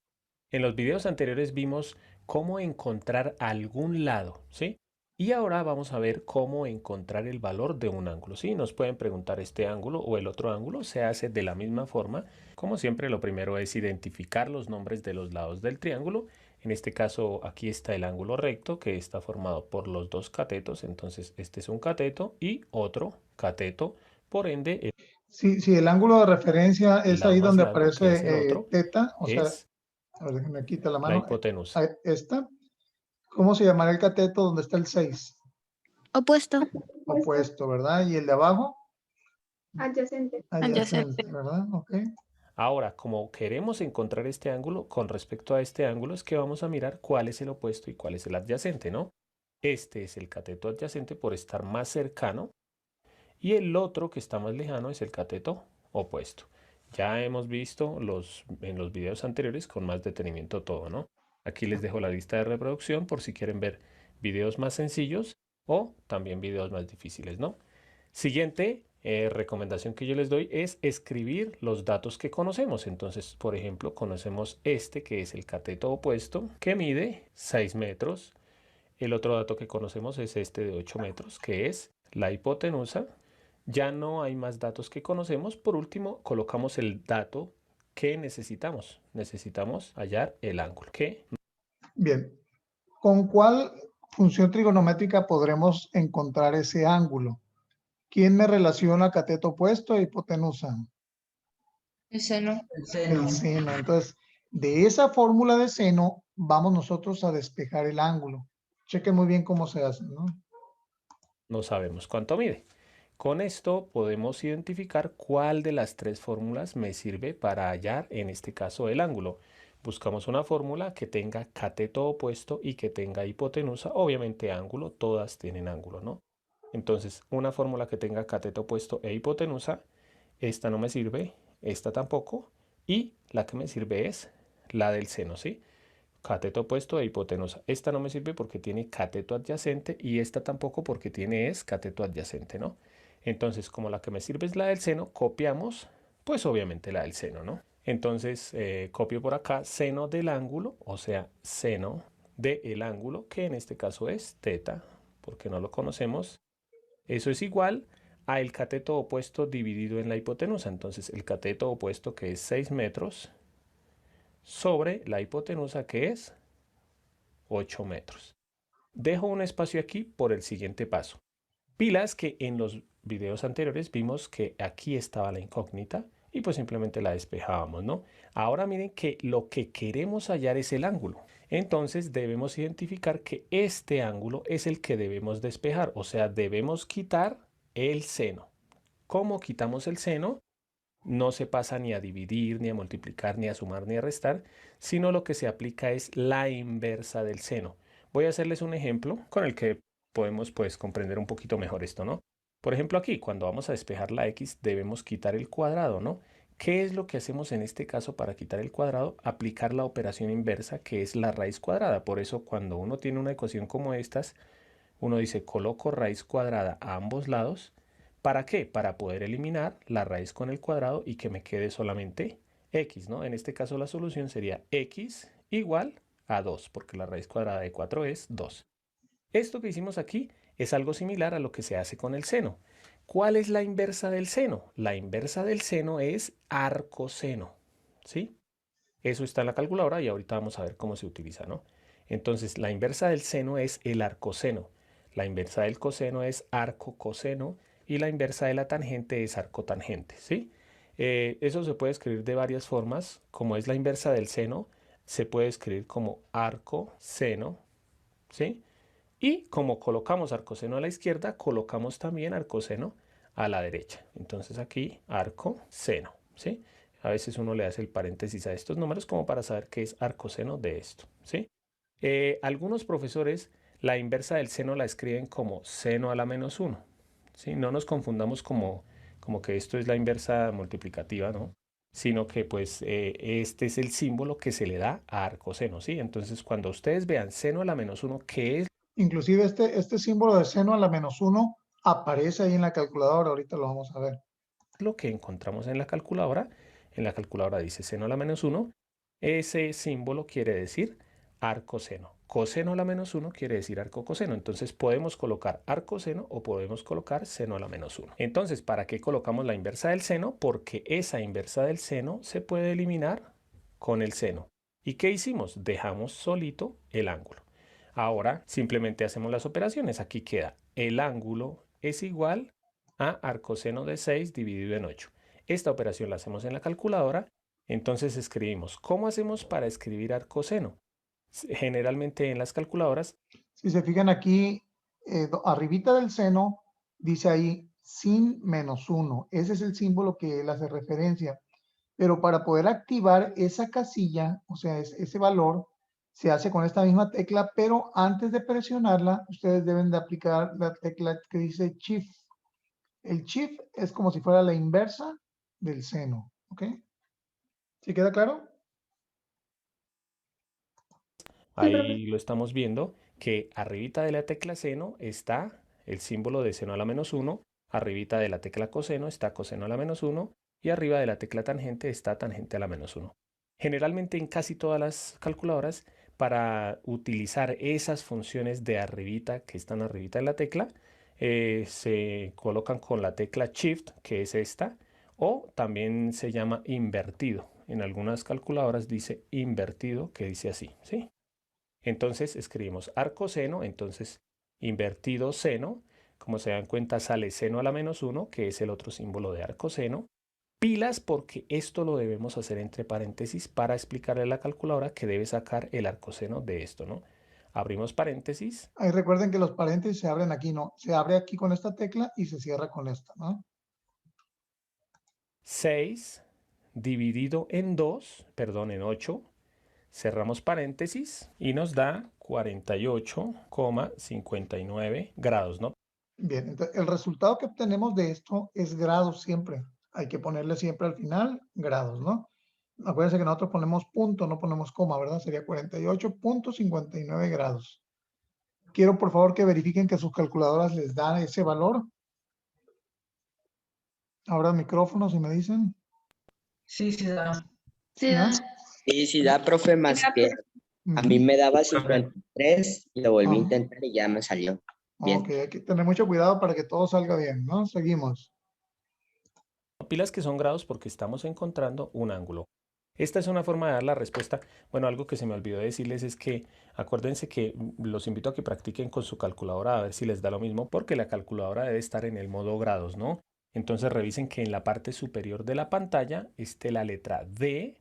En los videos anteriores vimos cómo encontrar algún lado, ¿sí? Y ahora vamos a ver cómo encontrar el valor de un ángulo, ¿sí? Nos pueden preguntar este ángulo o el otro ángulo, se hace de la misma forma. Como siempre, lo primero es identificar los nombres de los lados del triángulo. En este caso, aquí está el ángulo recto que está formado por los dos catetos. Entonces, este es un cateto y otro cateto. Por ende, Sí, el ángulo de referencia el es lado ahí más donde largo, que es el aparece otro, teta, o sea, es a ver, déjenme quitar la la mano. hipotenusa. Esta. ¿Cómo se llamará el cateto donde está el 6? Opuesto. Opuesto, ¿verdad? Y el de abajo, Adyacente. adyacente, ¿verdad? Ok. Ahora, como queremos encontrar este ángulo, con respecto a este ángulo es que vamos a mirar cuál es el opuesto y cuál es el adyacente, ¿no? Este es el cateto adyacente por estar más cercano y el otro que está más lejano es el cateto opuesto. Ya hemos visto en los videos anteriores con más detenimiento todo, ¿no? Aquí les dejo la lista de reproducción por si quieren ver videos más sencillos o también videos más difíciles, ¿no? Siguiente, recomendación que yo les doy es escribir los datos que conocemos. Entonces, por ejemplo, conocemos este que es el cateto opuesto, que mide 6 metros. El otro dato que conocemos es este de 8 metros, que es la hipotenusa. Ya no hay más datos que conocemos. Por último, colocamos el dato que necesitamos. Necesitamos hallar el ángulo. ¿Qué? Bien. ¿Con cuál función trigonométrica podremos encontrar ese ángulo? ¿Quién me relaciona cateto opuesto e hipotenusa? El seno. El seno. El seno. Entonces, de esa fórmula de seno, vamos nosotros a despejar el ángulo. Chequen muy bien cómo se hace, ¿no? No sabemos cuánto mide. Con esto podemos identificar cuál de las tres fórmulas me sirve para hallar, en este caso, el ángulo. Buscamos una fórmula que tenga cateto opuesto y que tenga hipotenusa. Obviamente ángulo, todas tienen ángulo, ¿no? Entonces, una fórmula que tenga cateto opuesto e hipotenusa, esta no me sirve, esta tampoco, y la que me sirve es la del seno, ¿sí? Cateto opuesto e hipotenusa. Esta no me sirve porque tiene cateto adyacente y esta tampoco porque tiene cateto adyacente, ¿no? Entonces, como la que me sirve es la del seno, copiamos, pues obviamente la del seno, ¿no? Entonces, copio por acá seno del ángulo, o sea, seno del ángulo, que en este caso es teta, porque no lo conocemos. Eso es igual a el cateto opuesto dividido en la hipotenusa. Entonces, el cateto opuesto, que es 6 metros, sobre la hipotenusa, que es 8 metros. Dejo un espacio aquí por el siguiente paso. Pilas que en los videos anteriores vimos que aquí estaba la incógnita y pues simplemente la despejábamos, ¿no? Ahora miren que lo que queremos hallar es el ángulo. Entonces debemos identificar que este ángulo es el que debemos despejar, o sea, debemos quitar el seno. ¿Cómo quitamos el seno? No se pasa ni a dividir, ni a multiplicar, ni a sumar, ni a restar, sino lo que se aplica es la inversa del seno. Voy a hacerles un ejemplo con el que podemos pues comprender un poquito mejor esto, ¿no? Por ejemplo, aquí, cuando vamos a despejar la x, debemos quitar el cuadrado, ¿no? ¿Qué es lo que hacemos en este caso para quitar el cuadrado? Aplicar la operación inversa, que es la raíz cuadrada. Por eso, cuando uno tiene una ecuación como estas, uno dice, coloco raíz cuadrada a ambos lados. ¿Para qué? Para poder eliminar la raíz con el cuadrado y que me quede solamente x, ¿no? En este caso la solución sería x igual a 2, porque la raíz cuadrada de 4 es 2. Esto que hicimos aquí es algo similar a lo que se hace con el seno. ¿Cuál es la inversa del seno? La inversa del seno es arcoseno, ¿sí? Eso está en la calculadora y ahorita vamos a ver cómo se utiliza, ¿no? Entonces, la inversa del seno es el arcoseno. La inversa del coseno es arcocoseno y la inversa de la tangente es arcotangente, ¿sí? Eso se puede escribir de varias formas. Como es la inversa del seno, se puede escribir como arcoseno, ¿sí? Y como colocamos arcoseno a la izquierda, colocamos también arcoseno a la derecha. Entonces aquí arcoseno, ¿sí? A veces uno le hace el paréntesis a estos números como para saber qué es arcoseno de esto, ¿sí? Algunos profesores la inversa del seno la escriben como seno a la menos 1, ¿sí? No nos confundamos como que esto es la inversa multiplicativa, ¿no? Sino que pues este es el símbolo que se le da a arcoseno, ¿sí? Entonces cuando ustedes vean seno a la menos 1, ¿qué es Inclusive este símbolo de seno a la menos 1 aparece ahí en la calculadora. Ahorita lo vamos a ver. lo que encontramos en la calculadora? En la calculadora dice seno a la menos 1. Ese símbolo quiere decir arcoseno. Coseno a la menos 1 quiere decir arcocoseno. Entonces podemos colocar arcoseno o podemos colocar seno a la menos 1. Entonces, ¿para qué colocamos la inversa del seno? Porque esa inversa del seno se puede eliminar con el seno. ¿Y qué hicimos? Dejamos solito el ángulo. Ahora simplemente hacemos las operaciones. Aquí queda el ángulo es igual a arcoseno de 6 dividido en 8. Esta operación la hacemos en la calculadora. Entonces escribimos. ¿Cómo hacemos para escribir arcoseno? Generalmente en las calculadoras. Si se fijan aquí, arribita del seno, dice ahí sin menos 1. Ese es el símbolo que él hace referencia. Pero para poder activar esa casilla, o sea, ese valor, se hace con esta misma tecla, pero antes de presionarla, ustedes deben de aplicar la tecla que dice Shift. El Shift es como si fuera la inversa del seno, ¿ok? ¿Sí queda claro? Sí, profe. Ahí lo estamos viendo que arribita de la tecla seno está el símbolo de seno a la menos 1. Arribita de la tecla coseno está coseno a la menos 1 y arriba de la tecla tangente está tangente a la menos 1. Generalmente en casi todas las calculadoras, para utilizar esas funciones de arribita que están arribita de la tecla, se colocan con la tecla Shift, que es esta, o también se llama invertido. En algunas calculadoras dice invertido, que dice así, ¿sí? Entonces escribimos arcoseno, entonces invertido seno. Como se dan cuenta, sale seno a la menos 1, que es el otro símbolo de arcoseno. Pilas, porque esto lo debemos hacer entre paréntesis para explicarle a la calculadora que debe sacar el arcoseno de esto, ¿no? Abrimos paréntesis. Ahí recuerden que los paréntesis se abren aquí, ¿no? Se abre aquí con esta tecla y se cierra con esta, ¿no? 6 dividido en 2, perdón, en 8. Cerramos paréntesis y nos da 48,59 grados, ¿no? Bien, entonces el resultado que obtenemos de esto es grados siempre. Hay que ponerle siempre al final grados, ¿no? Acuérdense que nosotros ponemos punto, no ponemos coma, ¿verdad? Sería 48,59 grados. Quiero por favor que verifiquen que sus calculadoras les dan ese valor. Ahora micrófono, si me dicen. Sí, sí da. Sí, ¿Ya? Sí, sí da, profe, más da, que a mí Ujú. me daba 53 y lo volví a Ajá. intentar y ya me salió. Bien. Ok, hay que tener mucho cuidado para que todo salga bien, ¿no? Seguimos. Pilas que son grados porque estamos encontrando un ángulo. Esta es una forma de dar la respuesta. Bueno, algo que se me olvidó decirles es que acuérdense que los invito a que practiquen con su calculadora a ver si les da lo mismo, porque la calculadora debe estar en el modo grados, ¿no? Entonces revisen que en la parte superior de la pantalla esté la letra D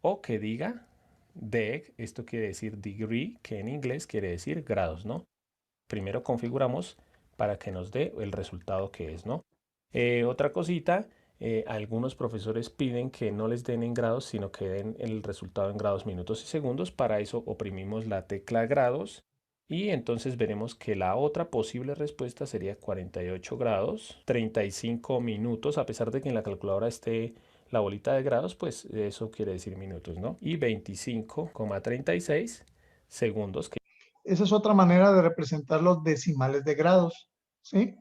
o que diga deg. Esto quiere decir degree, que en inglés quiere decir grados, ¿no? Primero configuramos para que nos dé el resultado que es, ¿no? Otra cosita. Algunos profesores piden que no les den en grados, sino que den el resultado en grados, minutos y segundos. Para eso oprimimos la tecla grados y entonces veremos que la otra posible respuesta sería 48 grados, 35 minutos, a pesar de que en la calculadora esté la bolita de grados, pues eso quiere decir minutos, ¿no? Y 25,36 segundos. Esa es otra manera de representar los decimales de grados, ¿sí?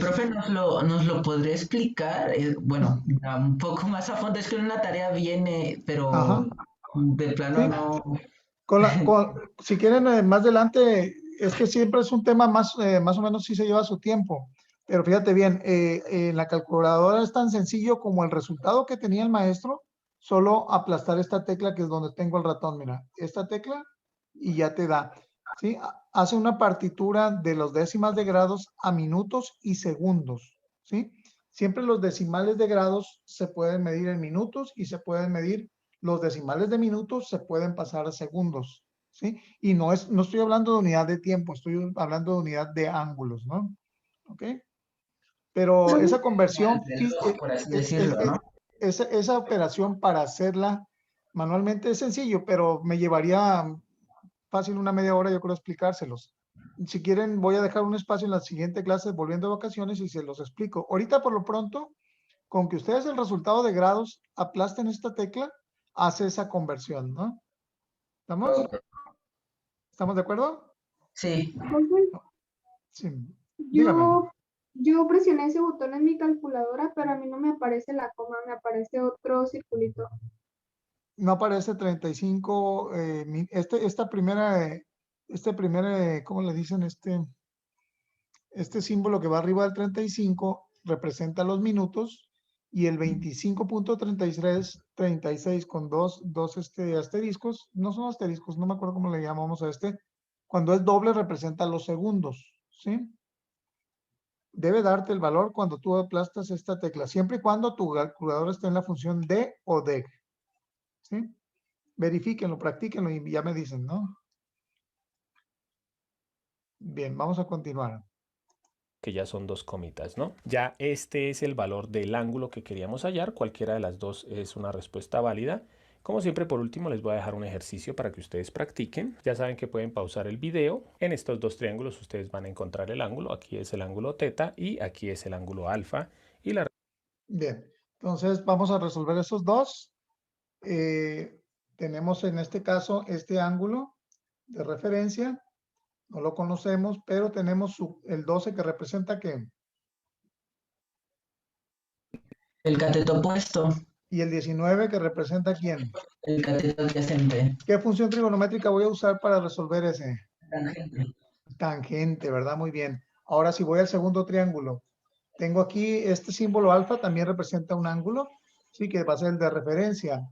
Profe, ¿nos lo podría explicar? Bueno, ya un poco más a fondo, es que en una tarea viene, Ajá, pero de plano sí. no. Si quieren más adelante, es que siempre es un tema más o menos sí se lleva su tiempo. Pero fíjate bien, en la calculadora es tan sencillo como el resultado que tenía el maestro, solo aplastar esta tecla que es donde tengo el ratón, mira, esta tecla y ya te da, ¿sí? Hace una partitura de los décimas de grados a minutos y segundos, ¿sí? Siempre los decimales de grados se pueden medir en minutos y se pueden medir, los decimales de minutos se pueden pasar a segundos, ¿sí? Y no estoy hablando de unidad de tiempo, estoy hablando de unidad de ángulos, ¿no? ¿Ok? Pero esa conversión, Reloj, por así decirlo, ¿no? esa operación para hacerla manualmente es sencillo, pero me llevaría fácil una media hora, yo creo, explicárselos. Si quieren, voy a dejar un espacio en la siguiente clase volviendo de vacaciones y se los explico. Ahorita, por lo pronto, con que ustedes el resultado de grados aplasten esta tecla, hace esa conversión, ¿no? ¿Estamos? Ok. ¿Estamos de acuerdo? Sí. Profe, Sí. Dígame. yo presioné ese botón en mi calculadora, pero a mí no me aparece la coma, me aparece otro circulito. No aparece 35, ¿cómo le dicen? Este símbolo que va arriba del 35 representa los minutos y el 25,36 con dos asteriscos, no son asteriscos, no me acuerdo cómo le llamamos a este, cuando es doble representa los segundos, ¿sí? Debe darte el valor cuando tú aplastas esta tecla, siempre y cuando tu calculadora esté en la función de o deg, ¿sí? Verifíquenlo, practíquenlo y ya me dicen, ¿no? Bien, vamos a continuar. Que ya son dos comitas, ¿no? Ya este es el valor del ángulo que queríamos hallar. Cualquiera de las dos es una respuesta válida. Como siempre, por último, les voy a dejar un ejercicio para que ustedes practiquen. Ya saben que pueden pausar el video. En estos dos triángulos ustedes van a encontrar el ángulo. Aquí es el ángulo teta y aquí es el ángulo alfa. Bien, entonces vamos a resolver esos dos. Tenemos en este caso este ángulo de referencia. No lo conocemos, pero tenemos el 12 que representa ¿qué? El cateto opuesto. ¿Y el 19 que representa quién? El cateto adyacente. ¿Qué función trigonométrica voy a usar para resolver ese? Tangente. Tangente, ¿verdad? Muy bien. Ahora si voy al segundo triángulo, tengo aquí este símbolo alfa, también representa un ángulo, sí, que va a ser el de referencia.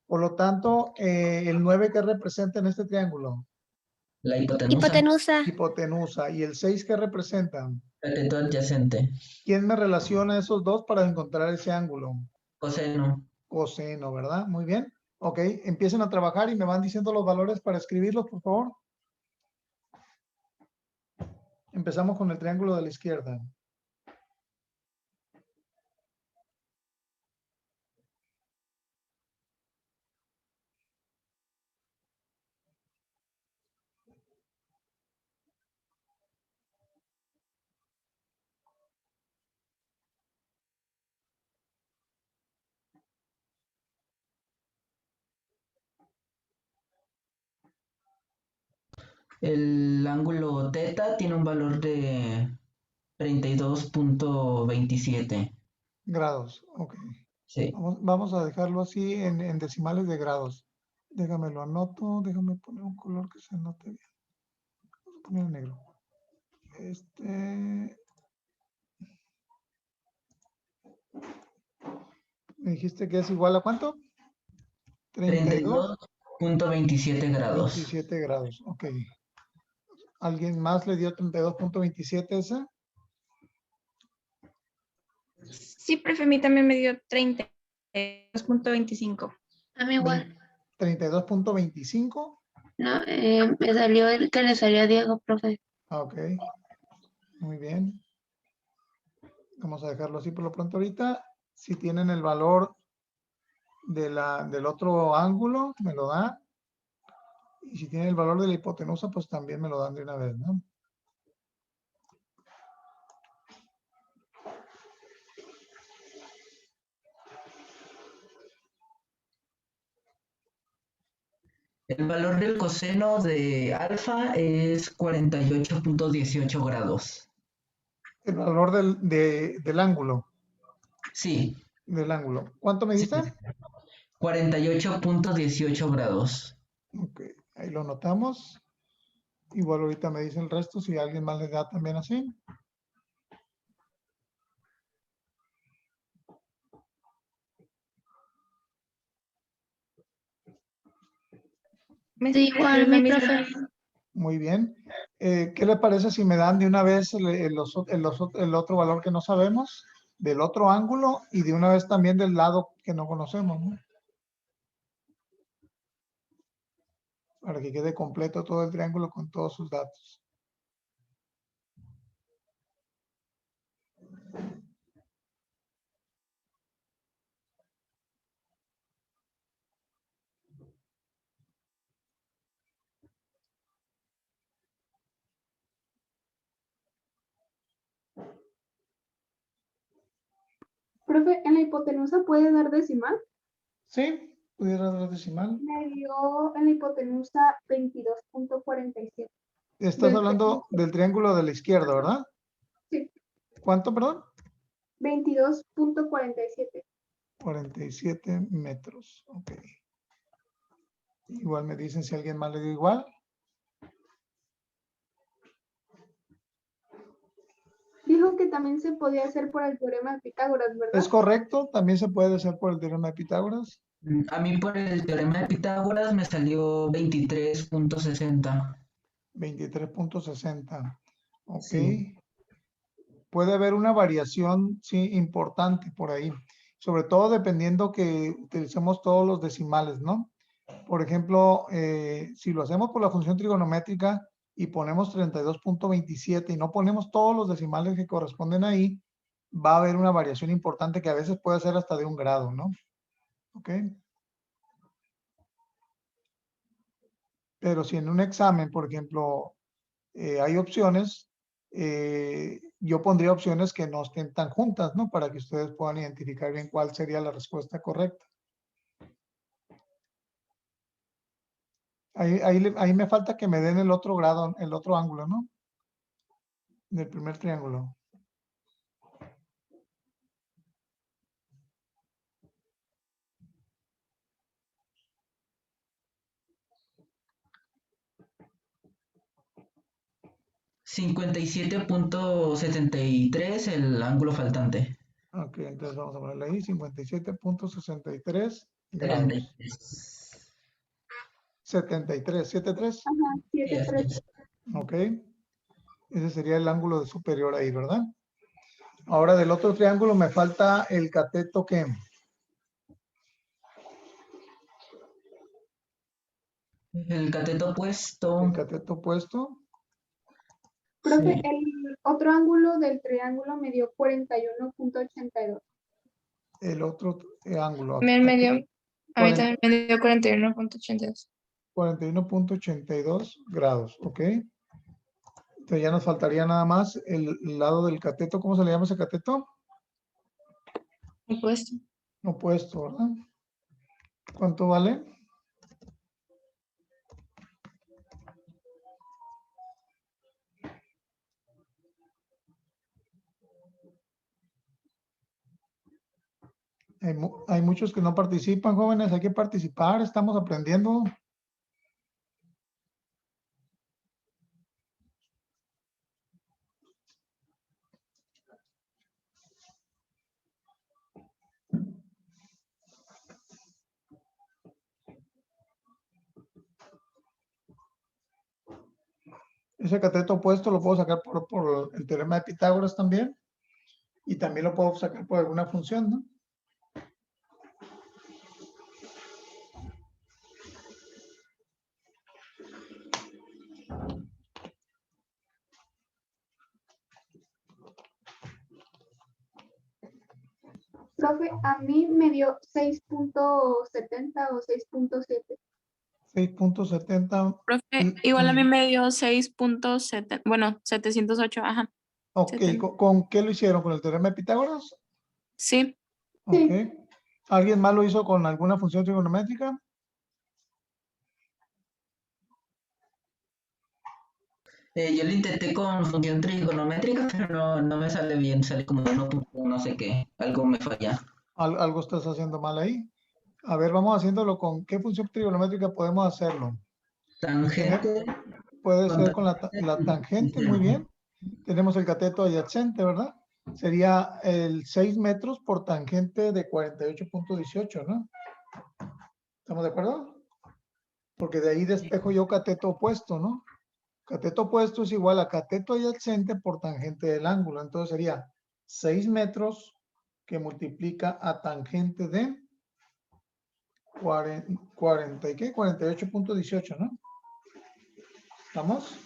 Por lo tanto, el 9 que representa en este triángulo, La hipotenusa. Hipotenusa. hipotenusa. ¿Y el 6 que representa? Cateto adyacente. ¿Quién me relaciona esos dos para encontrar ese ángulo? Coseno. Coseno, ¿verdad? Muy bien. Ok, empiecen a trabajar y me van diciendo los valores para escribirlos, por favor. Empezamos con el triángulo de la izquierda. El ángulo teta tiene un valor de 32.27. Grados, ok. Sí. Vamos a dejarlo así en decimales de grados. Déjame lo anoto, déjame poner un color que se note bien. Vamos a poner negro. ¿Me dijiste que es igual a cuánto? 32, 32.27 grados. 27 grados, ok. ¿Alguien más le dio 32.27 esa? Sí, profe, a mí también me dio 32.25. A mí igual. 32.25. No, me salió el que le salió a Diego, profe. Ok, muy bien. Vamos a dejarlo así por lo pronto ahorita. Si tienen el valor del otro ángulo, me lo da. Y si tienen el valor de la hipotenusa, pues también me lo dan de una vez, ¿no? El valor del coseno de alfa es 48.18 grados. El valor del ángulo. Sí, Del ángulo. ¿Cuánto me sí. diste? 48.18 grados. Ok, ahí lo notamos. Igual ahorita me dice el resto si alguien más le da también así. Me Sí, salió igual, lo mi mismo. profe. Muy bien. ¿Qué le parece si me dan de una vez el otro valor que no sabemos, del otro ángulo y de una vez también del lado que no conocemos, ¿no? Para que quede completo todo el triángulo con todos sus datos. Profe, ¿en la hipotenusa puede dar decimal? ¿Sí? ¿Pudiera dar decimal? Me dio en la hipotenusa 22.47. Estás hablando del triángulo de la izquierda, ¿verdad? Sí, ¿Cuánto, perdón? 22.47. 47 metros. Ok. Igual me dicen si alguien más le dio igual. Dijo que también se podía hacer por el teorema de Pitágoras, ¿verdad? Es correcto, también se puede hacer por el teorema de Pitágoras. A mí por el teorema de Pitágoras me salió 23.60. 23.60. Ok. Sí. Puede haber una variación, sí, importante por ahí. Sobre todo dependiendo que utilicemos todos los decimales, ¿no? Por ejemplo, si lo hacemos por la función trigonométrica y ponemos 32.27 y no ponemos todos los decimales que corresponden ahí, va a haber una variación importante que a veces puede ser hasta de 1 grado, ¿no? ¿Ok? Pero si en un examen, por ejemplo, hay opciones, yo pondría opciones que no estén tan juntas, ¿no? Para que ustedes puedan identificar bien cuál sería la respuesta correcta. Ahí me falta que me den el otro grado, el otro ángulo, ¿no? Del primer triángulo. 57.73 el ángulo faltante. Ok, entonces vamos a ponerle ahí 57.63 grados. 73. 73, 73. Ajá, Sí, 7, así 3. es. Ok. Ese sería el ángulo de superior ahí, ¿verdad? Ahora del otro triángulo me falta el cateto que... El cateto opuesto. El cateto opuesto. Profe, Sí. el otro ángulo del triángulo me dio 41.82. El otro ángulo. También me Aquí, dio, a mí también me dio 41.82. 41.82 grados, ¿ok? Entonces ya nos faltaría nada más el lado del cateto. ¿Cómo se le llama ese cateto? Opuesto. Opuesto, ¿verdad? ¿Cuánto vale? Hay muchos que no participan, jóvenes. Hay que participar. Estamos aprendiendo. Ese cateto opuesto lo puedo sacar por el teorema de Pitágoras también. Y también lo puedo sacar por alguna función, ¿no? Profe, a mí me dio 6.70 o 6.7. 6.70. Profe, igual a mí me dio 6.7, bueno, 708, ajá. Ok, 70. ¿con qué lo hicieron? ¿Con el teorema de Pitágoras? Sí, Ok. Sí. ¿Alguien más lo hizo con alguna función trigonométrica? Yo lo intenté con función trigonométrica, pero no me sale bien, sale como 1 no sé qué, algo me falla. Algo estás haciendo mal ahí. A ver, vamos haciéndolo con qué función trigonométrica podemos hacerlo. Tangente. Puede Con ser con la tangente, muy bien. Tenemos el cateto adyacente, ¿verdad? Sería el 6 metros por tangente de 48.18, ¿no? ¿Estamos de acuerdo? Porque de ahí despejo yo cateto opuesto, ¿no? Cateto opuesto es igual a cateto adyacente por tangente del ángulo. Entonces sería 6 metros que multiplica a tangente de 40 ¿y qué? 48.18, ¿no? ¿Estamos?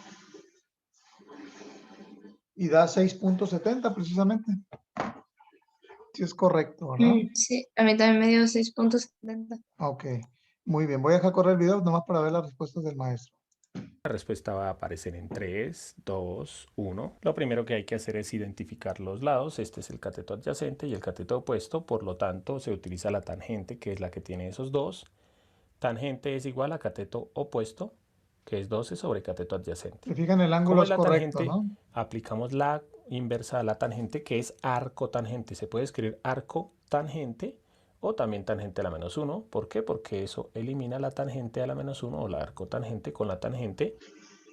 Y da 6.70 precisamente. Sí es correcto, ¿verdad? Sí, a mí también me dio 6.70. Ok, muy bien. Voy a dejar correr el video nomás para ver las respuestas del maestro. La respuesta va a aparecer en 3, 2, 1. Lo primero que hay que hacer es identificar los lados. Este es el cateto adyacente y el cateto opuesto. Por lo tanto, se utiliza la tangente, que es la que tiene esos dos. Tangente es igual a cateto opuesto, que es 12 sobre cateto adyacente. Se fijan, el ángulo Como es es la correcto, tangente, ¿no? aplicamos la inversa a la tangente, que es arco tangente. Se puede escribir arco tangente o también tangente a la menos 1. ¿Por qué? Porque eso elimina la tangente a la menos 1 o la arco tangente con la tangente.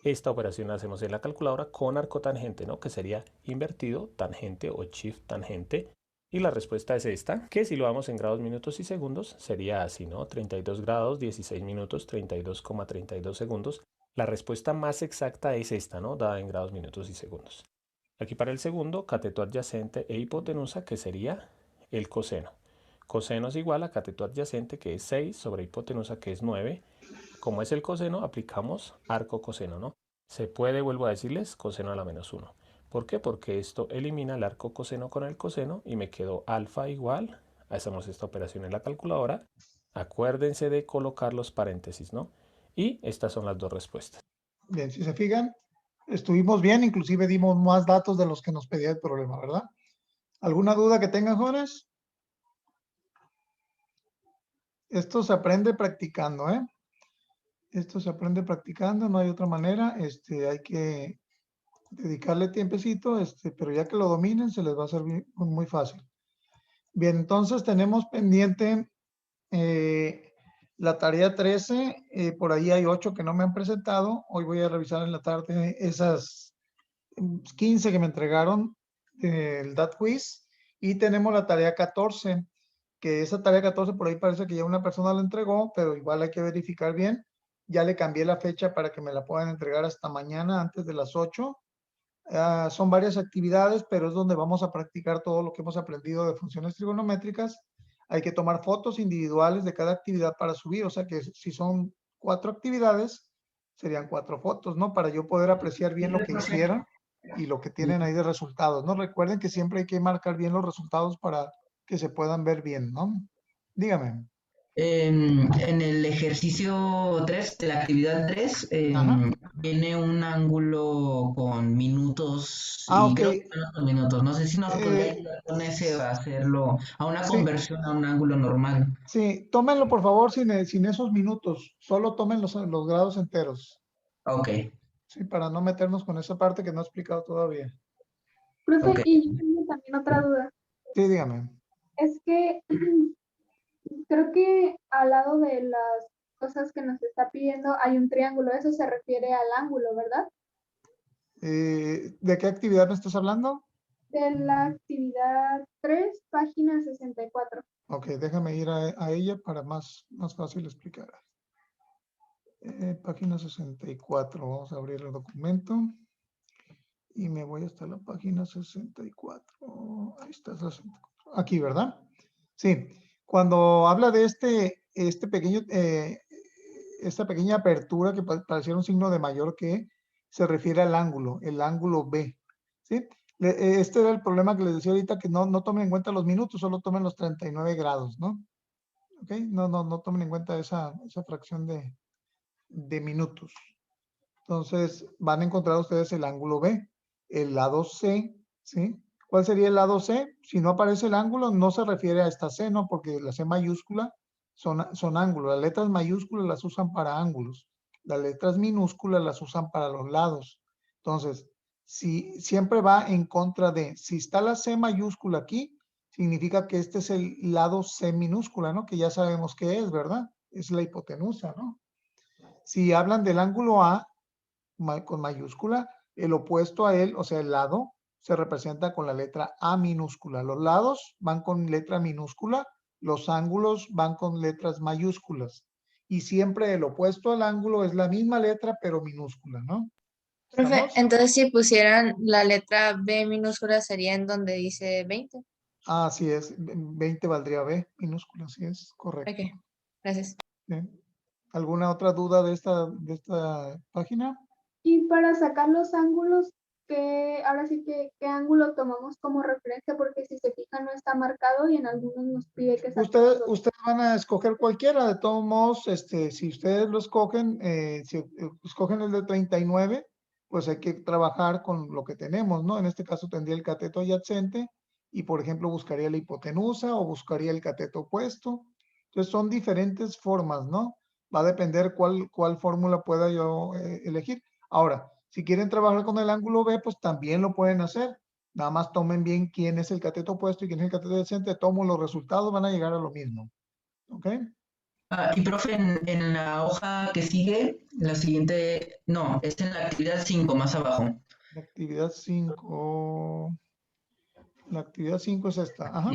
Esta operación la hacemos en la calculadora con arco tangente, ¿no? Que sería invertido tangente o shift tangente. Y la respuesta es esta, que si lo damos en grados, minutos y segundos, sería así, ¿no? 32 grados, 16 minutos, 32,32 segundos. La respuesta más exacta es esta, ¿no? Dada en grados, minutos y segundos. Aquí para el segundo, cateto adyacente e hipotenusa, que sería el coseno. Coseno es igual a cateto adyacente, que es 6, sobre hipotenusa, que es 9. Como es el coseno, aplicamos arco coseno, ¿no? Se puede, vuelvo a decirles, coseno a la menos 1. ¿Por qué? Porque esto elimina el arco coseno con el coseno y me quedó alfa igual. Hacemos esta operación en la calculadora. Acuérdense de colocar los paréntesis, ¿no? Y estas son las dos respuestas. Bien, si se fijan, estuvimos bien, inclusive dimos más datos de los que nos pedía el problema, ¿verdad? ¿Alguna duda que tengan, jóvenes? Esto se aprende practicando, ¿eh? Esto se aprende practicando, no hay otra manera. Hay que dedicarle tiempecito, pero ya que lo dominen, se les va a hacer muy fácil. Bien, entonces tenemos pendiente la tarea 13. Por ahí hay 8 que no me han presentado. Hoy voy a revisar en la tarde 15 que me entregaron del DAT Quiz y tenemos la tarea 14, que esa tarea 14 por ahí parece que ya una persona la entregó, pero igual hay que verificar bien. Ya le cambié la fecha para que me la puedan entregar hasta mañana antes de las 8. Son varias actividades, pero es donde vamos a practicar todo lo que hemos aprendido de funciones trigonométricas. Hay que tomar fotos individuales de cada actividad para subir, o sea que si son 4 actividades, serían 4 fotos, ¿no? Para yo poder apreciar bien lo que hicieron y lo que tienen ahí de resultados, ¿no? Recuerden que siempre hay que marcar bien los resultados para que se puedan ver bien, ¿no? Dígame. En el ejercicio 3 de la actividad 3, Ajá. viene un ángulo con minutos Ah, y ok. creo que menos con minutos. No sé si nos podría Eh, ayudar con ese a hacerlo a una sí, conversión a un ángulo normal. sí, tómenlo por favor sin esos minutos, solo tomen los grados enteros, Ok, sí, para no meternos con esa parte que no he explicado todavía. Profe, ok. y yo tengo también otra duda. Sí, dígame. Es que creo que al lado de las cosas que nos está pidiendo hay un triángulo. Eso se refiere al ángulo, ¿verdad? ¿De qué actividad me estás hablando? De la actividad 3, página 64. Ok, déjame ir a ella para más fácil explicar. Página 64, vamos a abrir el documento. Y me voy hasta la página 64. Ahí está, 64. Aquí, ¿verdad? Sí. Cuando habla de esta pequeña apertura que pareciera un signo de mayor que, se refiere al ángulo, el ángulo B. ¿Sí? Este era el problema que les decía ahorita, que no tomen en cuenta los minutos, solo tomen los 39 grados, ¿no? ¿Ok? No tomen en cuenta esa fracción de minutos. Entonces, van a encontrar ustedes el ángulo B, el lado C, ¿sí? ¿Cuál sería el lado C? Si no aparece el ángulo, no se refiere a esta C, ¿no? Porque la C mayúscula son ángulos. Las letras mayúsculas las usan para ángulos. Las letras minúsculas las usan para los lados. Entonces, si siempre va en contra de, si está la C mayúscula aquí, significa que este es el lado C minúscula, ¿no? Que ya sabemos qué es, ¿verdad? Es la hipotenusa, ¿no? Si hablan del ángulo A, con mayúscula, el opuesto a él, o sea, el lado, se representa con la letra A minúscula. Los lados van con letra minúscula, los ángulos van con letras mayúsculas. Y siempre el opuesto al ángulo es la misma letra, pero minúscula, ¿no? Profe, ¿Estamos? entonces si pusieran la letra B minúscula sería en donde dice 20. Así es, 20 valdría B minúscula, así es, correcto. Ok, gracias. Bien. ¿Alguna otra duda de esta página? Y para sacar los ángulos, ahora sí que, ¿qué ángulo tomamos como referencia? Porque si se fijan no está marcado y en algunos nos pide que saquemos Ustedes van a escoger cualquiera, de todos modos, si ustedes lo escogen, si escogen el de 39, pues hay que trabajar con lo que tenemos, ¿no? En este caso tendría el cateto adyacente y, por ejemplo, buscaría la hipotenusa o buscaría el cateto opuesto. Entonces son diferentes formas, ¿no? Va a depender cuál fórmula pueda yo elegir. Ahora, si quieren trabajar con el ángulo B, pues también lo pueden hacer. Nada más tomen bien quién es el cateto opuesto y quién es el cateto adyacente. Tomo los resultados, van a llegar a lo mismo. ¿Ok? Y profe, en la hoja que sigue, la siguiente, no, es en la actividad 5 más abajo. La actividad 5. La actividad 5 es esta. Ajá.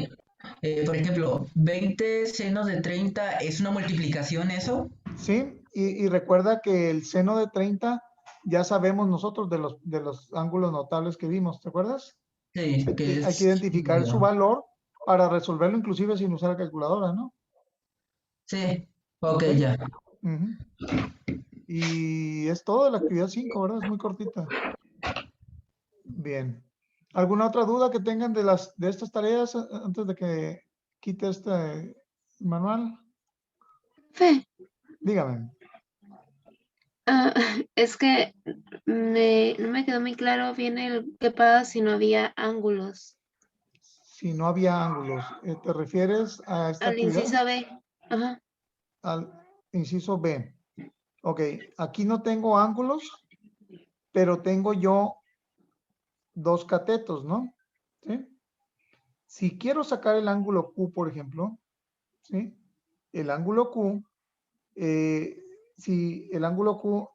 Por ejemplo, 20 senos de 30 es una multiplicación, ¿eso? Sí, y recuerda que el seno de 30 ya sabemos nosotros de los ángulos notables que vimos, ¿te acuerdas? Sí, que Hay que es... identificar su valor para resolverlo inclusive sin usar calculadora, ¿no? Sí, ok, ¿Ok? ya. Ujú. Y es todo la actividad 5, ¿verdad? Es muy cortita. Bien. ¿Alguna otra duda que tengan de estas tareas antes de que quite este manual? Fe, Dígame. es que no me quedó muy claro bien el qué pasa si no había ángulos. Si no había ángulos, ¿te refieres a esta Al actividad? inciso B. Ajá. Al inciso B. Ok, aquí no tengo ángulos, pero tengo yo dos catetos, ¿no? ¿Sí? Si quiero sacar el ángulo Q, por ejemplo, ¿sí? El ángulo Q, si el ángulo Q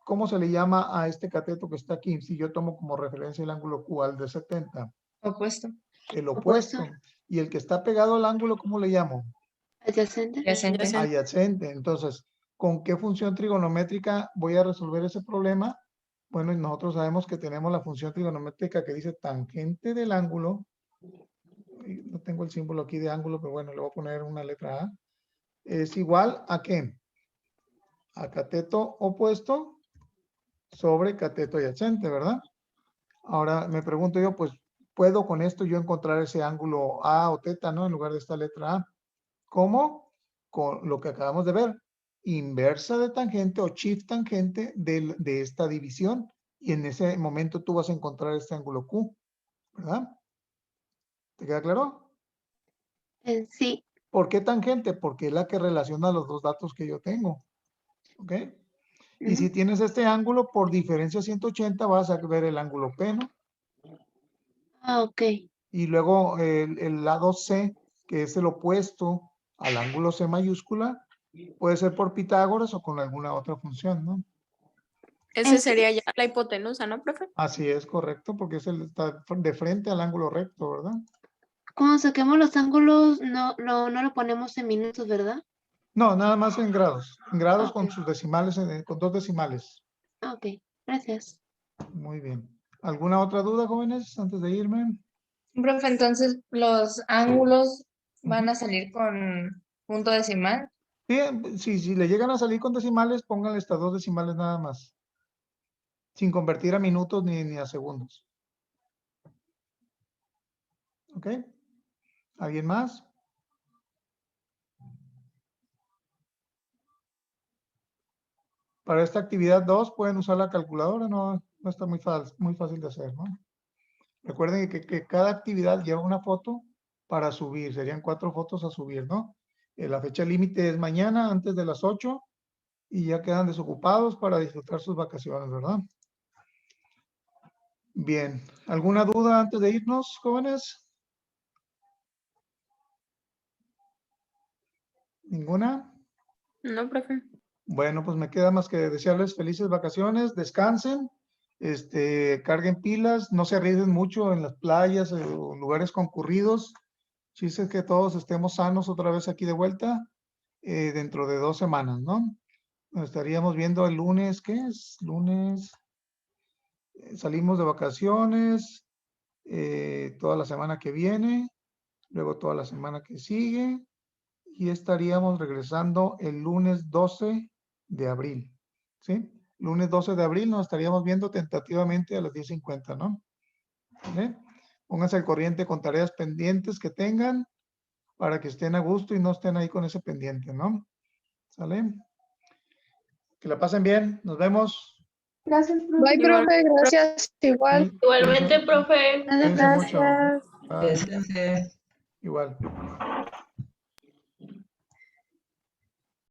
¿cómo se le llama a este cateto que está aquí? Si yo tomo como referencia el ángulo Q al de 70. Opuesto. El opuesto. Y el que está pegado al ángulo, ¿cómo le llamo? Adyacente. Adyacente. Adyacente. Entonces, ¿con qué función trigonométrica voy a resolver ese problema? Bueno, y nosotros sabemos que tenemos la función trigonométrica que dice tangente del ángulo. No tengo el símbolo aquí de ángulo, pero bueno, le voy a poner una letra A. Es igual a ¿qué? A cateto opuesto sobre cateto adyacente, ¿verdad? Ahora me pregunto yo, pues, ¿puedo con esto yo encontrar ese ángulo A o teta, ¿no? En lugar de esta letra A. ¿Cómo? Con lo que acabamos de ver. Inversa de tangente o shift tangente de esta división. Y en ese momento tú vas a encontrar este ángulo Q, ¿verdad? ¿Te queda claro? Sí. ¿Por qué tangente? Porque es la que relaciona los dos datos que yo tengo. ¿Ok? Y si tienes este ángulo, por diferencia 180 vas a ver el ángulo P, ¿no? Ah, ok. Y luego el lado C, que es el opuesto al ángulo C mayúscula, puede ser por Pitágoras o con alguna otra función, ¿no? Ese sería ya la hipotenusa, ¿no, profe? Así es, correcto, porque está de frente al ángulo recto, ¿verdad? Cuando saquemos los ángulos, no lo ponemos en minutos, ¿verdad? No, nada más en grados. En grados Ok. con sus decimales, con 2 decimales. Ah, ok, gracias. Muy bien. ¿Alguna otra duda, jóvenes, antes de irme? Profe, entonces los ángulos van a salir con punto decimal. Bien, si le llegan a salir con decimales, pónganle estas 2 decimales nada más. Sin convertir a minutos ni a segundos. ¿Ok? ¿Alguien más? Para esta actividad 2 pueden usar la calculadora, no está muy fácil de hacer, ¿no? Recuerden que cada actividad lleva una foto para subir, serían 4 fotos a subir, ¿no? La fecha límite es mañana antes de las 8 y ya quedan desocupados para disfrutar sus vacaciones, ¿verdad? Bien, ¿alguna duda antes de irnos, jóvenes? ¿Ninguna? No, profe. Bueno, pues me queda más que desearles felices vacaciones, descansen, carguen pilas, no se arriesguen mucho en las playas o lugares concurridos. Chiste es que todos estemos sanos otra vez aquí de vuelta dentro de 2 semanas, ¿no? Nos estaríamos viendo el lunes, ¿qué es? Lunes, salimos de vacaciones toda la semana que viene, luego toda la semana que sigue y estaríamos regresando el lunes 12 de abril, ¿sí? Lunes 12 de abril nos estaríamos viendo tentativamente a las 10:50, ¿no? ¿Vale? Pónganse al corriente con tareas pendientes que tengan para que estén a gusto y no estén ahí con ese pendiente, ¿no? ¿Sale? Que la pasen bien. Nos vemos. Gracias, Bye, profe. profe. Gracias. Igual. Igualmente, profe. Cuídense mucho. Gracias. Bye. Descanse. Igual.